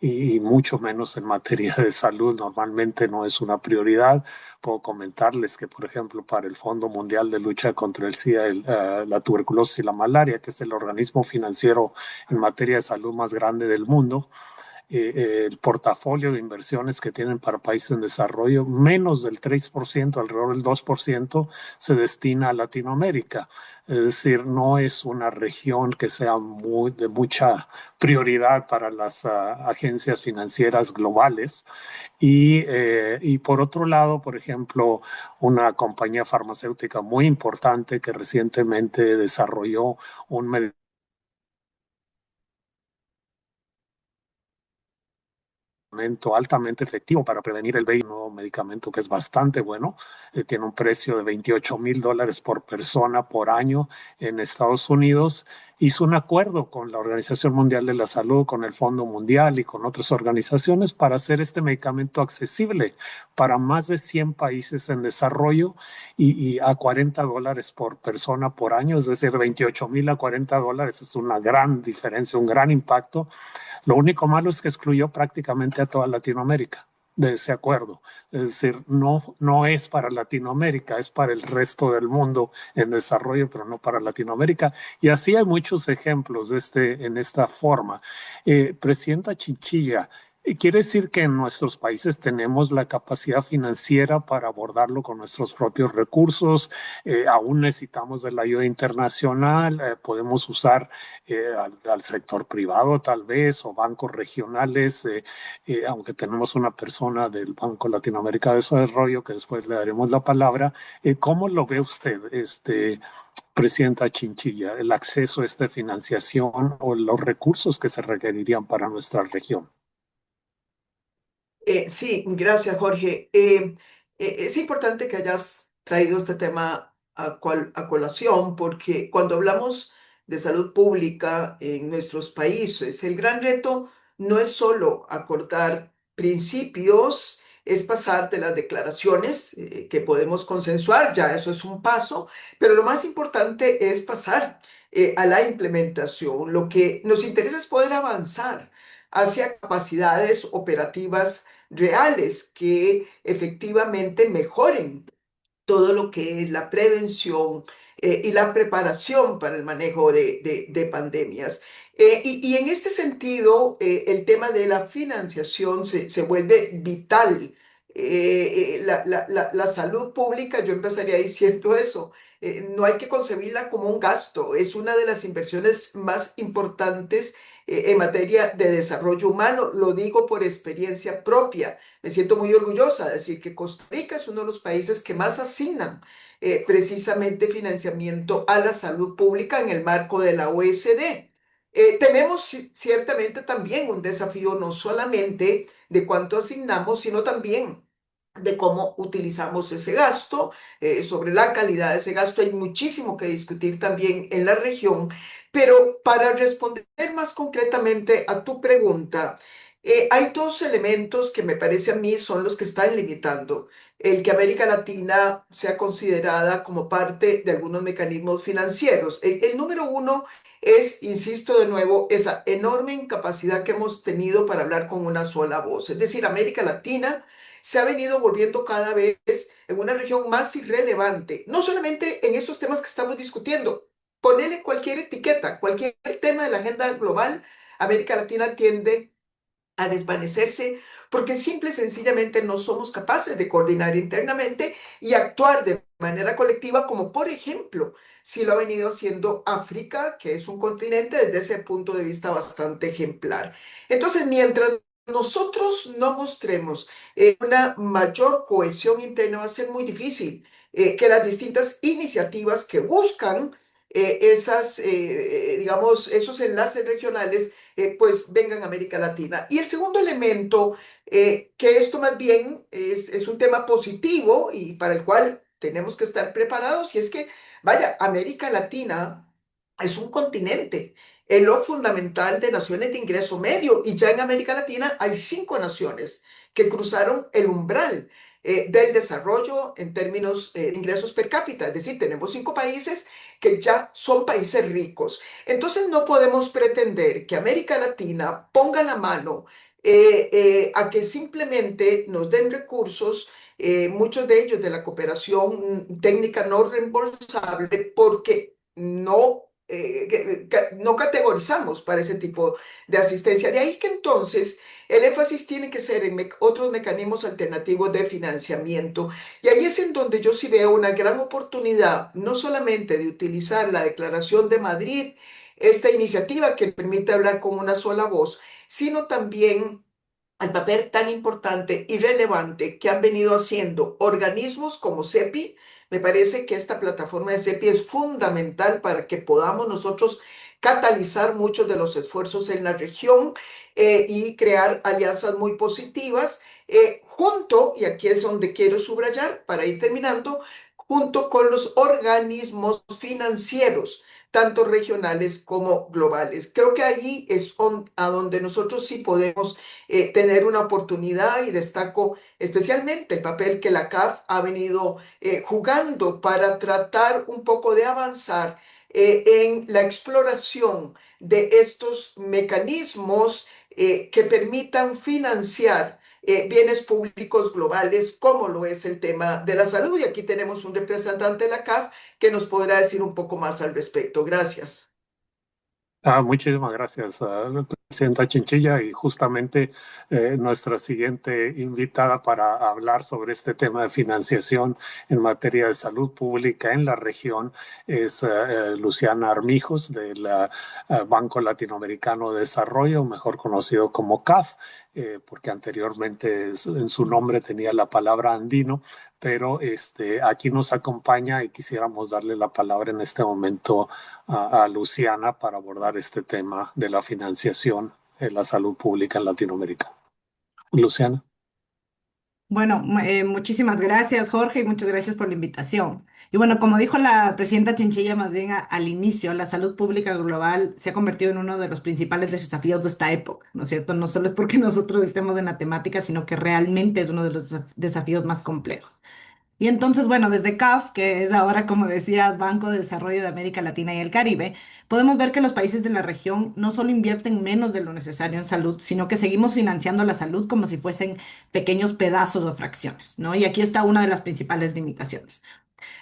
Y mucho menos en materia de salud, normalmente no es una prioridad. Puedo comentarles que, por ejemplo, para el Fondo Mundial de Lucha contra el SIDA, la tuberculosis y la malaria, que es el organismo financiero en materia de salud más grande del mundo, el portafolio de inversiones que tienen para países en desarrollo, menos del 3%, alrededor del 2%, se destina a Latinoamérica. Es decir, no es una región que sea de mucha prioridad para las agencias financieras globales. Y por otro lado, por ejemplo, una compañía farmacéutica muy importante que recientemente desarrolló un medicamento altamente efectivo para prevenir el VIH, un nuevo medicamento que es bastante bueno, tiene un precio de $28,000 por persona por año en Estados Unidos. Hizo un acuerdo con la Organización Mundial de la Salud, con el Fondo Mundial y con otras organizaciones para hacer este medicamento accesible para más de 100 países en desarrollo y a $40 por persona por año, es decir, 28,000 a $40 es una gran diferencia, un gran impacto. Lo único malo es que excluyó prácticamente a toda Latinoamérica de ese acuerdo. Es decir, no es para Latinoamérica, es para el resto del mundo en desarrollo, pero no para Latinoamérica. Y así hay muchos ejemplos en esta forma. Presidenta Chinchilla, ¿quiere decir que en nuestros países tenemos la capacidad financiera para abordarlo con nuestros propios recursos? Aún necesitamos de la ayuda internacional, podemos usar al sector privado tal vez o bancos regionales, aunque tenemos una persona del Banco Latinoamericano de Desarrollo que después le daremos la palabra. ¿Cómo lo ve usted, Presidenta Chinchilla, el acceso a esta financiación o los recursos que se requerirían para nuestra región? Sí, gracias, Jorge. Es importante que hayas traído este tema a colación porque cuando hablamos de salud pública en nuestros países, el gran reto no es solo acordar principios, es pasar de las declaraciones que podemos consensuar, ya eso es un paso, pero lo más importante es pasar a la implementación. Lo que nos interesa es poder avanzar hacia capacidades operativas reales que efectivamente mejoren todo lo que es la prevención y la preparación para el manejo de pandemias. Y en este sentido, el tema de la financiación se vuelve vital. La salud pública, yo empezaría diciendo eso, no hay que concebirla como un gasto, es una de las inversiones más importantes en materia de desarrollo humano, lo digo por experiencia propia. Me siento muy orgullosa de decir que Costa Rica es uno de los países que más asignan precisamente financiamiento a la salud pública en el marco de la OECD. Tenemos ciertamente también un desafío no solamente de cuánto asignamos, sino también de cómo utilizamos ese gasto, sobre la calidad de ese gasto. Hay muchísimo que discutir también en la región, pero para responder más concretamente a tu pregunta, hay dos elementos que me parece a mí son los que están limitando el que América Latina sea considerada como parte de algunos mecanismos financieros. El número uno es, insisto de nuevo, esa enorme incapacidad que hemos tenido para hablar con una sola voz. Es decir, América Latina se ha venido volviendo cada vez en una región más irrelevante, no solamente en estos temas que estamos discutiendo. Ponerle cualquier etiqueta, cualquier tema de la agenda global, América Latina tiende a desvanecerse porque simple y sencillamente no somos capaces de coordinar internamente y actuar de manera colectiva, como por ejemplo, si lo ha venido haciendo África, que es un continente desde ese punto de vista bastante ejemplar. Entonces, mientras nosotros no mostremos una mayor cohesión interna, va a ser muy difícil que las distintas iniciativas que buscan digamos, esos enlaces regionales, pues vengan a América Latina. Y el segundo elemento, que esto más bien es un tema positivo y para el cual tenemos que estar preparados, y es que, vaya, América Latina es un continente, es lo fundamental de naciones de ingreso medio, y ya en América Latina hay 5 naciones que cruzaron el umbral del desarrollo en términos de ingresos per cápita, es decir, tenemos 5 países que ya son países ricos. Entonces no podemos pretender que América Latina ponga la mano a que simplemente nos den recursos, muchos de ellos de la cooperación técnica no reembolsable, porque no categorizamos para ese tipo de asistencia. De ahí que entonces el énfasis tiene que ser en otros mecanismos alternativos de financiamiento. Y ahí es en donde yo sí veo una gran oportunidad, no solamente de utilizar la Declaración de Madrid, esta iniciativa que permite hablar con una sola voz, sino también al papel tan importante y relevante que han venido haciendo organismos como CEPI. Me parece que esta plataforma de CEPI es fundamental para que podamos nosotros catalizar muchos de los esfuerzos en la región, y crear alianzas muy positivas, junto, y aquí es donde quiero subrayar para ir terminando, junto con los organismos financieros, tanto regionales como globales. Creo que allí es a donde nosotros sí podemos tener una oportunidad, y destaco especialmente el papel que la CAF ha venido jugando para tratar un poco de avanzar en la exploración de estos mecanismos que permitan financiar bienes públicos globales, como lo es el tema de la salud. Y aquí tenemos un representante de la CAF que nos podrá decir un poco más al respecto. Gracias. Muchísimas gracias, Presidenta Chinchilla, y justamente nuestra siguiente invitada para hablar sobre este tema de financiación en materia de salud pública en la región es Luciana Armijos del Banco Latinoamericano de Desarrollo, mejor conocido como CAF, porque anteriormente en su nombre tenía la palabra andino, pero aquí nos acompaña y quisiéramos darle la palabra en este momento a Luciana para abordar este tema de la financiación en la salud pública en Latinoamérica. Luciana. Bueno, muchísimas gracias, Jorge, y muchas gracias por la invitación. Y bueno, como dijo la presidenta Chinchilla, más bien al inicio, la salud pública global se ha convertido en uno de los principales desafíos de esta época, ¿no es cierto? No solo es porque nosotros estemos en la temática, sino que realmente es uno de los desafíos más complejos. Y entonces, bueno, desde CAF, que es ahora, como decías, Banco de Desarrollo de América Latina y el Caribe, podemos ver que los países de la región no solo invierten menos de lo necesario en salud, sino que seguimos financiando la salud como si fuesen pequeños pedazos o fracciones, ¿no? Y aquí está una de las principales limitaciones.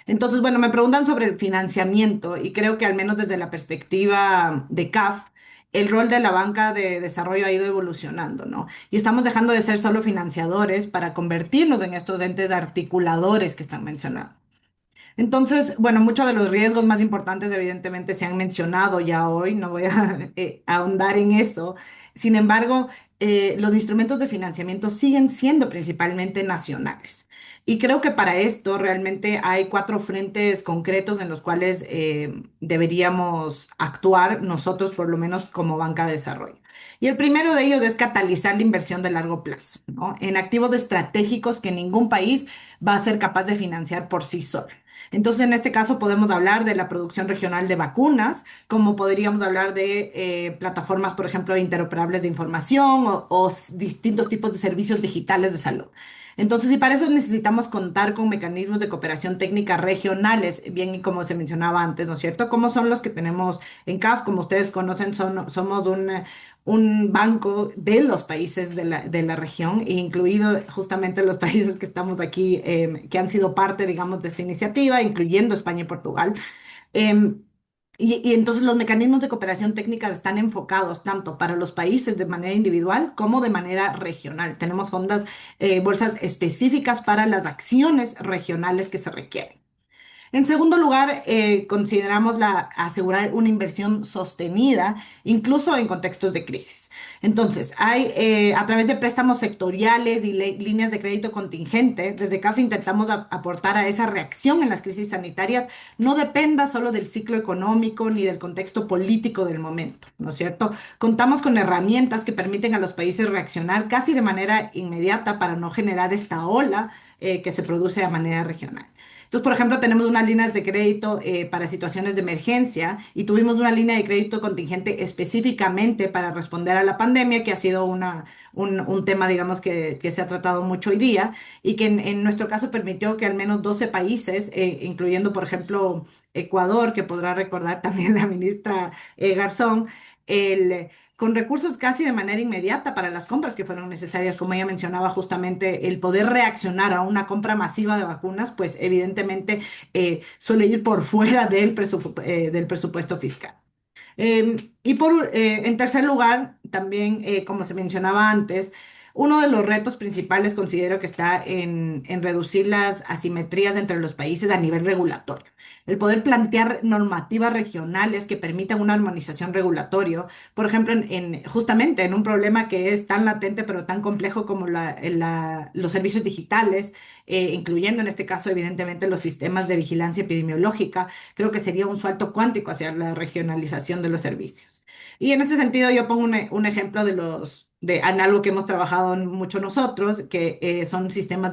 Entonces, bueno, me preguntan sobre el financiamiento y creo que al menos desde la perspectiva de CAF, el rol de la banca de desarrollo ha ido evolucionando, ¿no? Y estamos dejando de ser solo financiadores para convertirnos en estos entes articuladores que están mencionados. Entonces, bueno, muchos de los riesgos más importantes evidentemente se han mencionado ya hoy, no voy a ahondar en eso. Sin embargo, los instrumentos de financiamiento siguen siendo principalmente nacionales. Y creo que para esto realmente hay 4 frentes concretos en los cuales deberíamos actuar nosotros, por lo menos como banca de desarrollo. Y el primero de ellos es catalizar la inversión de largo plazo, ¿no? En activos estratégicos que ningún país va a ser capaz de financiar por sí solo. Entonces, en este caso podemos hablar de la producción regional de vacunas, como podríamos hablar de plataformas, por ejemplo, interoperables de información o distintos tipos de servicios digitales de salud. Entonces, y para eso necesitamos contar con mecanismos de cooperación técnica regionales, bien y como se mencionaba antes, ¿no es cierto? Como son los que tenemos en CAF, como ustedes conocen, somos un banco de los países de la región, incluido justamente los países que estamos aquí, que han sido parte, digamos, de esta iniciativa, incluyendo España y Portugal. Em, y entonces los mecanismos de cooperación técnica están enfocados tanto para los países de manera individual como de manera regional. Tenemos bolsas específicas para las acciones regionales que se requieren. En segundo lugar, consideramos asegurar una inversión sostenida, incluso en contextos de crisis. Entonces, a través de préstamos sectoriales y líneas de crédito contingente, desde CAF intentamos aportar a esa reacción en las crisis sanitarias, no dependa solo del ciclo económico ni del contexto político del momento, ¿no es cierto? Contamos con herramientas que permiten a los países reaccionar casi de manera inmediata para no generar esta ola que se produce de manera regional. Entonces, por ejemplo, tenemos unas líneas de crédito para situaciones de emergencia y tuvimos una línea de crédito contingente específicamente para responder a la pandemia, que ha sido un tema, digamos, que se ha tratado mucho hoy día y que en nuestro caso permitió que al menos 12 países, incluyendo, por ejemplo, Ecuador, que podrá recordar también la ministra Garzón, con recursos casi de manera inmediata para las compras que fueron necesarias, como ella mencionaba justamente, el poder reaccionar a una compra masiva de vacunas, pues evidentemente suele ir por fuera del presupuesto fiscal. En tercer lugar, también, como se mencionaba antes, uno de los retos principales considero que está en reducir las asimetrías entre los países a nivel regulatorio. El poder plantear normativas regionales que permitan una armonización regulatoria, por ejemplo, justamente en un problema que es tan latente pero tan complejo como los servicios digitales, incluyendo en este caso evidentemente los sistemas de vigilancia epidemiológica, creo que sería un salto cuántico hacia la regionalización de los servicios. Y en ese sentido yo pongo un ejemplo en algo que hemos trabajado mucho nosotros, que son sistemas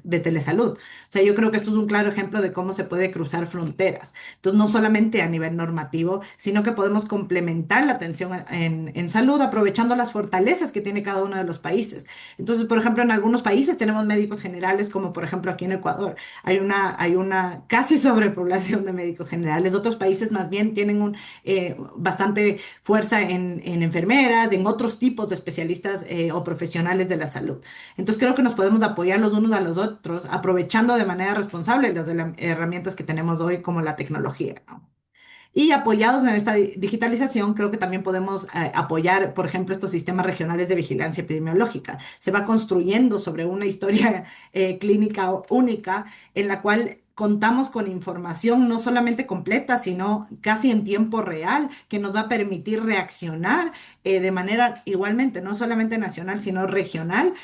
de telesalud. O sea, yo creo que esto es un claro ejemplo de cómo se puede cruzar fronteras. Entonces, no solamente a nivel normativo, sino que podemos complementar la atención en salud aprovechando las fortalezas que tiene cada uno de los países. Entonces, por ejemplo, en algunos países tenemos médicos generales, como por ejemplo aquí en Ecuador. Hay una casi sobrepoblación de médicos generales. Otros países más bien tienen bastante fuerza en enfermeras, en otros tipos de especialistas o profesionales de la salud. Entonces creo que nos podemos apoyar los unos a los otros, aprovechando de manera responsable las herramientas que tenemos hoy como la tecnología, ¿no? Y apoyados en esta digitalización, creo que también podemos apoyar, por ejemplo, estos sistemas regionales de vigilancia epidemiológica. Se va construyendo sobre una historia clínica única en la cual contamos con información no solamente completa, sino casi en tiempo real, que nos va a permitir reaccionar de manera igualmente, no solamente nacional, sino regional,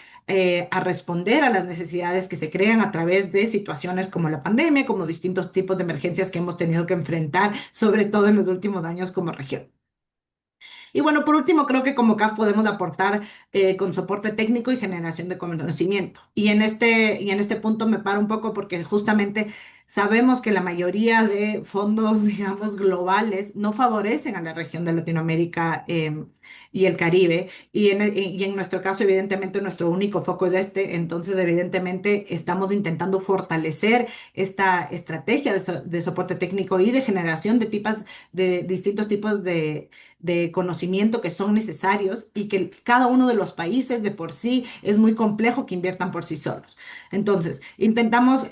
a responder a las necesidades que se crean a través de situaciones como la pandemia, como distintos tipos de emergencias que hemos tenido que enfrentar, sobre todo en los últimos años como región. Y bueno, por último, creo que como CAF podemos aportar con soporte técnico y generación de conocimiento. Y en este punto me paro un poco porque justamente sabemos que la mayoría de fondos, digamos, globales no favorecen a la región de Latinoamérica y el Caribe. Y en nuestro caso, evidentemente, nuestro único foco es este. Entonces, evidentemente, estamos intentando fortalecer esta estrategia de soporte técnico y de generación de distintos tipos de conocimiento que son necesarios y que cada uno de los países de por sí es muy complejo que inviertan por sí solos. Entonces, intentamos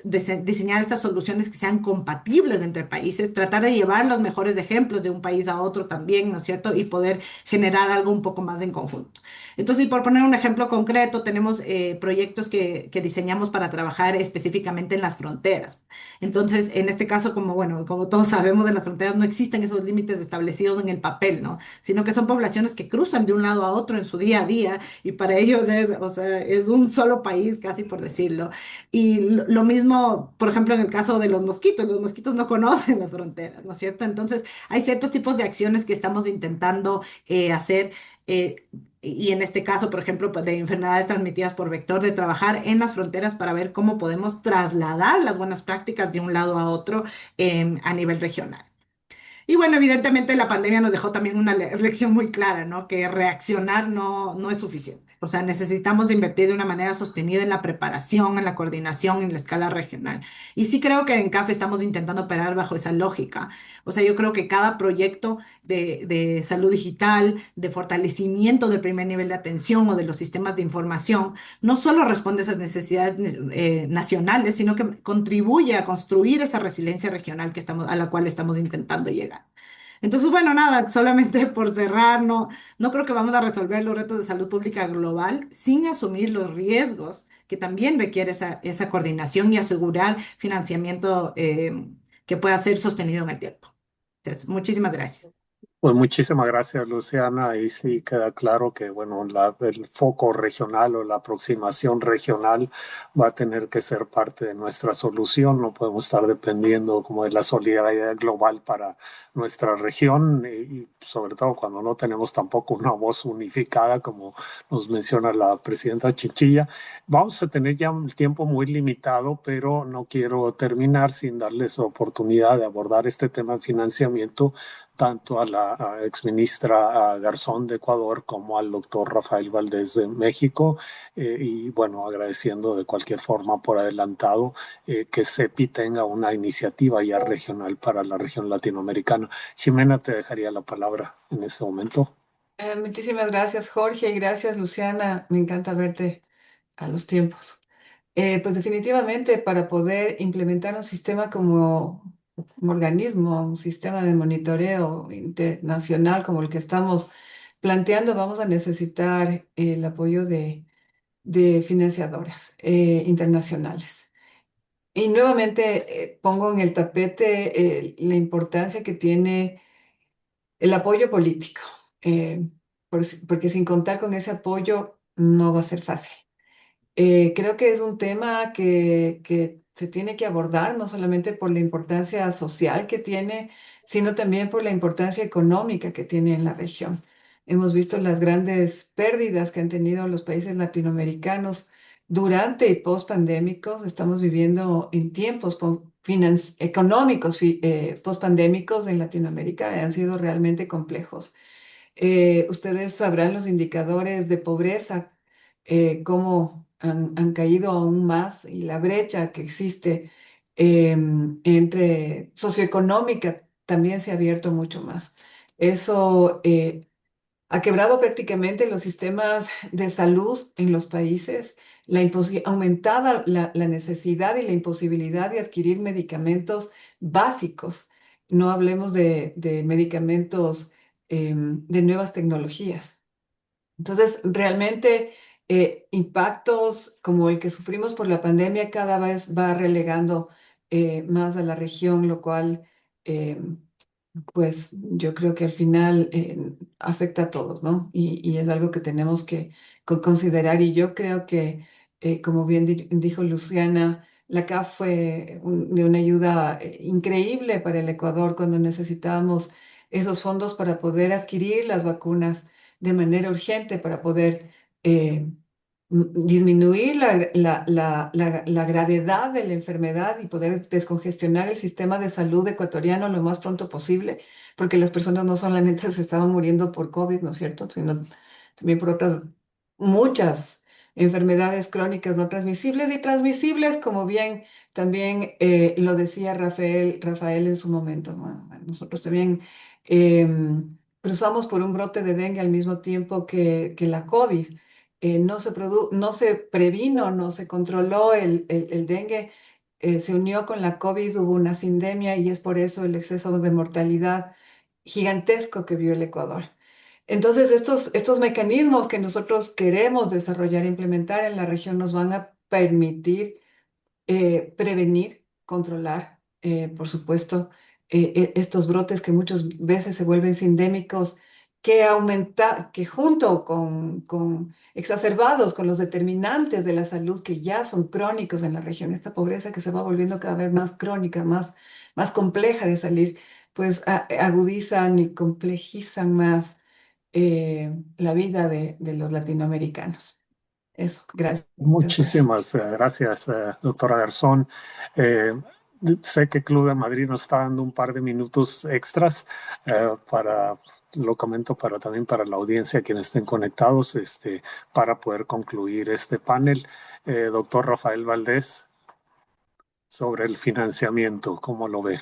diseñar estas soluciones que sean compatibles entre países, tratar de llevar los mejores ejemplos de un país a otro también, ¿no es cierto? Y poder generar algo un poco más en conjunto. Entonces, y por poner un ejemplo concreto, tenemos proyectos que diseñamos para trabajar específicamente en las fronteras. Entonces, en este caso, como todos sabemos, en las fronteras no existen esos límites establecidos en el papel, ¿no? Sino que son poblaciones que cruzan de un lado a otro en su día a día y para ellos o sea, es un solo país, casi por decirlo. Y lo mismo, por ejemplo, en el caso de los mosquitos no conocen las fronteras, ¿no es cierto? Entonces, hay ciertos tipos de acciones que estamos intentando hacer. Y en este caso, por ejemplo, pues, de enfermedades transmitidas por vector, de trabajar en las fronteras para ver cómo podemos trasladar las buenas prácticas de un lado a otro a nivel regional. Y bueno, evidentemente la pandemia nos dejó también una lección muy clara, ¿no? Que reaccionar no es suficiente. O sea, necesitamos invertir de una manera sostenida en la preparación, en la coordinación, en la escala regional. Y sí creo que en CAF estamos intentando operar bajo esa lógica. O sea, yo creo que cada proyecto de salud digital, de fortalecimiento del primer nivel de atención o de los sistemas de información, no solo responde a esas necesidades nacionales, sino que contribuye a construir esa resiliencia regional a la cual estamos intentando llegar. Entonces, bueno, nada, solamente por cerrar, no creo que vamos a resolver los retos de salud pública global sin asumir los riesgos que también requiere esa coordinación y asegurar financiamiento que pueda ser sostenido en el tiempo. Entonces, muchísimas gracias. Pues muchísimas gracias, Luciana. Y sí queda claro que, bueno, el foco regional o la aproximación regional va a tener que ser parte de nuestra solución. No podemos estar dependiendo como de la solidaridad global para nuestra región y sobre todo cuando no tenemos tampoco una voz unificada, como nos menciona la presidenta Chinchilla. Vamos a tener ya un tiempo muy limitado, pero no quiero terminar sin darles oportunidad de abordar este tema de financiamiento tanto a la exministra Garzón de Ecuador como al doctor Rafael Valdés de México, y bueno, agradeciendo de cualquier forma por adelantado que CEPI tenga una iniciativa ya regional para la región latinoamericana. Jimena, te dejaría la palabra en este momento. Muchísimas gracias, Jorge, y gracias, Luciana. Me encanta verte a los tiempos. Pues definitivamente para poder implementar un sistema como organismo, un sistema de monitoreo internacional como el que estamos planteando, vamos a necesitar el apoyo de financiadoras internacionales. Y nuevamente pongo en el tapete la importancia que tiene el apoyo político, eh, porque sin contar con ese apoyo no va a ser fácil. Creo que es un tema que se tiene que abordar no solamente por la importancia social que tiene, sino también por la importancia económica que tiene en la región. Hemos visto las grandes pérdidas que han tenido los países latinoamericanos durante y post pandémicos. Estamos viviendo en tiempos económicos post pandémicos en Latinoamérica. Han sido realmente complejos. Ustedes sabrán los indicadores de pobreza, cómo han caído aún más y la brecha que existe entre socioeconómica también se ha abierto mucho más. Eso ha quebrado prácticamente los sistemas de salud en los países, aumentada la necesidad y la imposibilidad de adquirir medicamentos básicos. No hablemos de medicamentos de nuevas tecnologías. Entonces, realmente impactos como el que sufrimos por la pandemia cada vez va relegando más a la región, lo cual pues yo creo que al final afecta a todos, ¿no? Y es algo que tenemos que considerar. Y yo creo que, como bien dijo Luciana, la CAF fue de una ayuda increíble para el Ecuador cuando necesitábamos esos fondos para poder adquirir las vacunas de manera urgente, para poder eh, disminuir la gravedad de la enfermedad y poder descongestionar el sistema de salud ecuatoriano lo más pronto posible, porque las personas no solamente se estaban muriendo por COVID, ¿no es cierto?, sino también por otras muchas enfermedades crónicas no transmisibles y transmisibles, como bien también lo decía Rafael en su momento, ¿no? Nosotros también cruzamos por un brote de dengue al mismo tiempo que la COVID. No se previno, no se controló el dengue, se unió con la COVID, hubo una sindemia y es por eso el exceso de mortalidad gigantesco que vio el Ecuador. Entonces, estos mecanismos que nosotros queremos desarrollar e implementar en la región nos van a permitir prevenir, controlar, por supuesto, estos brotes que muchas veces se vuelven sindémicos, que junto con exacerbados con los determinantes de la salud que ya son crónicos en la región, esta pobreza que se va volviendo cada vez más crónica, más compleja de salir, pues agudizan y complejizan más la vida de los latinoamericanos. Eso, gracias. Muchísimas gracias, doctora Garzón. Eh, Sé que Club de Madrid nos está dando un par de minutos extras lo comento también para la audiencia, quienes estén conectados, para poder concluir este panel. Doctor Rafael Valdés, sobre el financiamiento, ¿cómo lo ve?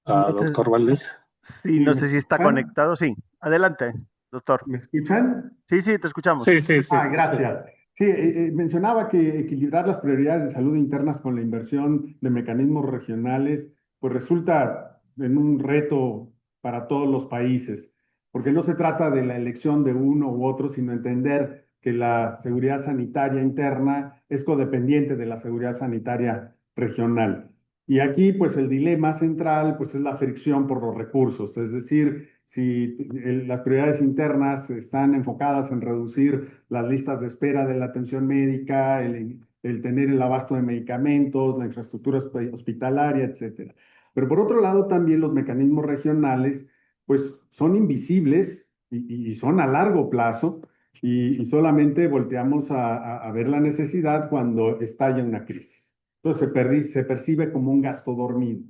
Doctor Valdés. Sí, no sé si está conectado. Sí, adelante, doctor. ¿Me escuchan? Sí, te escuchamos. Sí. Gracias. Sí, mencionaba que equilibrar las prioridades de salud internas con la inversión de mecanismos regionales, pues resulta en un reto para todos los países, porque no se trata de la elección de uno u otro, sino entender que la seguridad sanitaria interna es codependiente de la seguridad sanitaria regional. Y aquí, pues el dilema central, pues es la fricción por los recursos, es decir, si las prioridades internas están enfocadas en reducir las listas de espera de la atención médica, el tener el abasto de medicamentos, la infraestructura hospitalaria, etcétera. Pero por otro lado, también los mecanismos regionales, pues son invisibles y son a largo plazo y solamente volteamos a ver la necesidad cuando estalla una crisis. Entonces se percibe como un gasto dormido.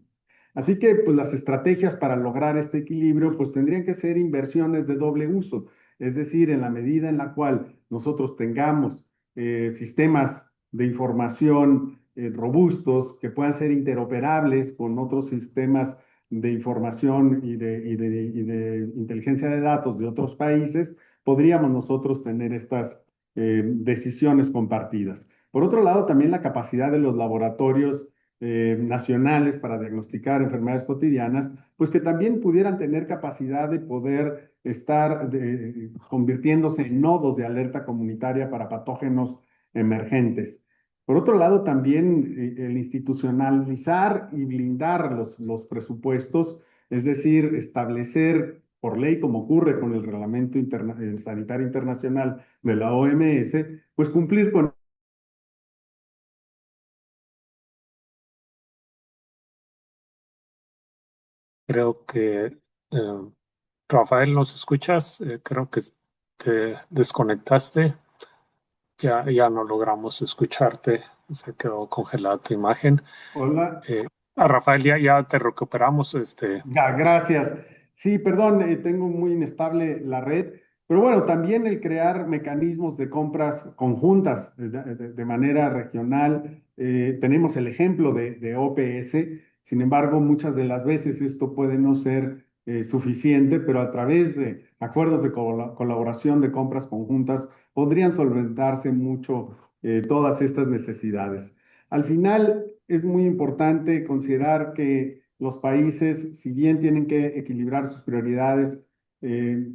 Así que pues las estrategias para lograr este equilibrio pues tendrían que ser inversiones de doble uso, es decir, en la medida en la cual nosotros tengamos sistemas de información robustos que puedan ser interoperables con otros sistemas de información y de inteligencia de datos de otros países, podríamos nosotros tener estas decisiones compartidas. Por otro lado, también la capacidad de los laboratorios nacionales para diagnosticar enfermedades cotidianas, pues que también pudieran tener capacidad de poder estar convirtiéndose en nodos de alerta comunitaria para patógenos emergentes. Por otro lado, también el institucionalizar y blindar los presupuestos, es decir, establecer por ley, como ocurre con el Reglamento Sanitario Internacional de la OMS, pues cumplir con. Creo que, Rafael, ¿nos escuchas? Creo que te desconectaste. Ya no logramos escucharte. Se quedó congelada tu imagen. Hola. Rafael, ya te recuperamos. Ya, gracias. Sí, perdón, tengo muy inestable la red, pero bueno, también el crear mecanismos de compras conjuntas de manera regional. Tenemos el ejemplo de OPS, sin embargo, muchas de las veces esto puede no ser suficiente, pero a través de acuerdos de colaboración de compras conjuntas podrían solventarse mucho todas estas necesidades. Al final, es muy importante considerar que los países, si bien tienen que equilibrar sus prioridades, eh,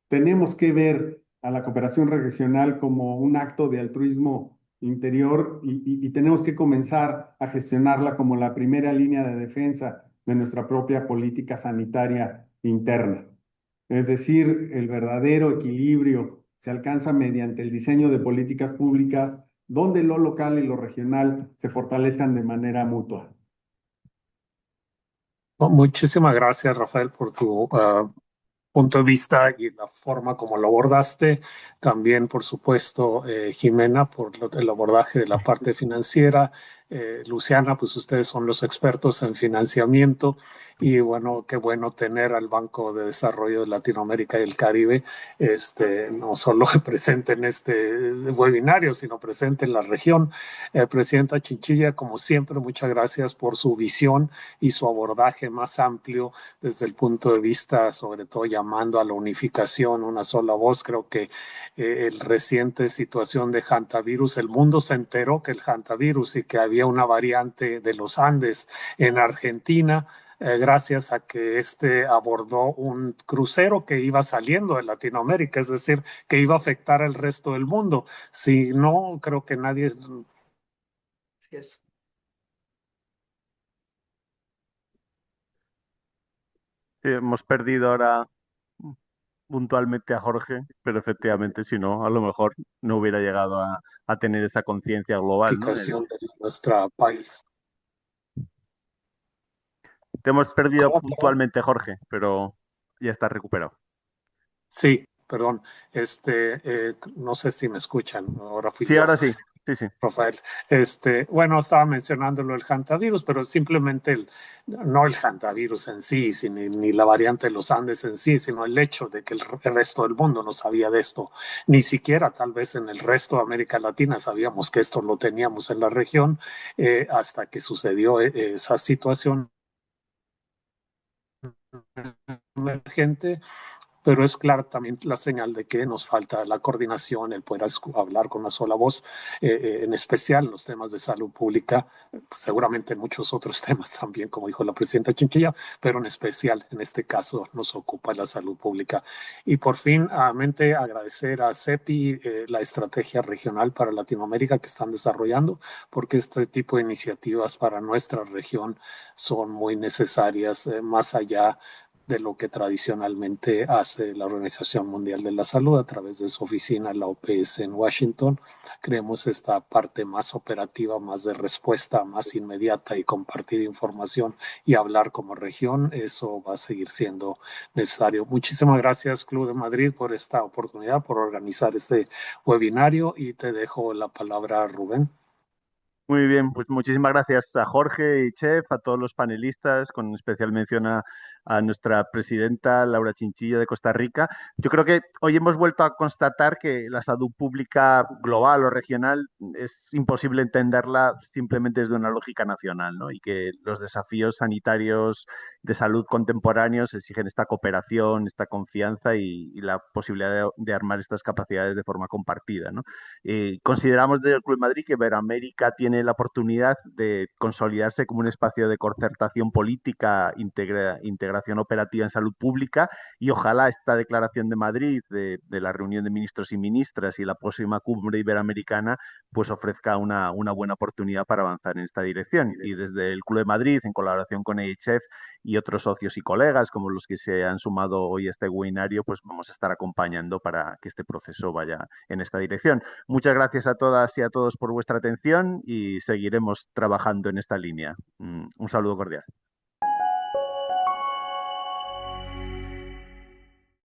tenemos que ver a la cooperación regional como un acto de altruismo interior y tenemos que comenzar a gestionarla como la primera línea de defensa de nuestra propia política sanitaria interna. Es decir, el verdadero equilibrio se alcanza mediante el diseño de políticas públicas donde lo local y lo regional se fortalezcan de manera mutua. Muchísimas gracias, Rafael, por tu punto de vista y la forma como lo abordaste. También, por supuesto, Jimena, por el abordaje de la parte financiera. Luciana, pues ustedes son los expertos en financiamiento y bueno, qué bueno tener al Banco de Desarrollo de Latinoamérica y el Caribe, no solo presente en este webinario, sino presente en la región. Presidenta Chinchilla, como siempre, muchas gracias por su visión y su abordaje más amplio desde el punto de vista, sobre todo llamando a la unificación, una sola voz. Creo que el reciente situación de hantavirus, el mundo se enteró que el hantavirus y que había una variante de los Andes en Argentina, gracias a que abordó un crucero que iba saliendo de Latinoamérica, es decir, que iba a afectar al resto del mundo. Si no, creo que nadie. Yes. Sí, hemos perdido ahora puntualmente a Jorge, pero efectivamente, si no, a lo mejor no hubiera llegado a tener esa conciencia global, ¿no? Unificación de nuestro país. Te hemos perdido ¿Cómo? puntualmente, Jorge, pero ya está recuperado. Sí, perdón. No sé si me escuchan. Ahora fui Sí, yo, ahora sí. Sí, sí. Rafael. Bueno, estaba mencionándolo el hantavirus, pero simplemente no el hantavirus en sí, ni la variante de los Andes en sí, sino el hecho de que el resto del mundo no sabía de esto. Ni siquiera tal vez en el resto de América Latina sabíamos que esto lo teníamos en la región, hasta que sucedió esa situación emergente. pero es claro también la señal de que nos falta la coordinación, el poder hablar con una sola voz, en especial en los temas de salud pública, seguramente en muchos otros temas también, como dijo la presidenta Chinchilla, pero en especial en este caso nos ocupa la salud pública. Y por fin, agradecer a CEPI la estrategia regional para Latinoamérica que están desarrollando, porque este tipo de iniciativas para nuestra región son muy necesarias, más allá de lo que tradicionalmente hace la Organización Mundial de la Salud a través de su oficina, la OPS en Washington. Creemos esta parte más operativa, más de respuesta, más inmediata y compartir información y hablar como región, eso va a seguir siendo necesario. Muchísimas gracias, Club de Madrid, por esta oportunidad, por organizar este webinario, y te dejo la palabra, Rubén. Muy bien, pues muchísimas gracias a Jorge y Chef, a todos los panelistas, con especial mención a nuestra presidenta Laura Chinchilla de Costa Rica. Yo creo que hoy hemos vuelto a constatar que la salud pública global o regional es imposible entenderla simplemente desde una lógica nacional, ¿no? Y que los desafíos sanitarios de salud contemporáneos exigen esta cooperación, esta confianza y la posibilidad de armar estas capacidades de forma compartida, ¿no? Consideramos desde el Club de Madrid que Iberoamérica tiene la oportunidad de consolidarse como un espacio de concertación política, integración operativa en salud pública, y ojalá esta declaración de Madrid, de la reunión de ministros y ministras y la próxima cumbre iberoamericana, pues ofrezca una buena oportunidad para avanzar en esta dirección. Y desde el Club de Madrid, en colaboración con EHF y otros socios y colegas como los que se han sumado hoy a este webinario, pues vamos a estar acompañando para que este proceso vaya en esta dirección. Muchas gracias a todas y a todos por vuestra atención y seguiremos trabajando en esta línea. Un saludo cordial.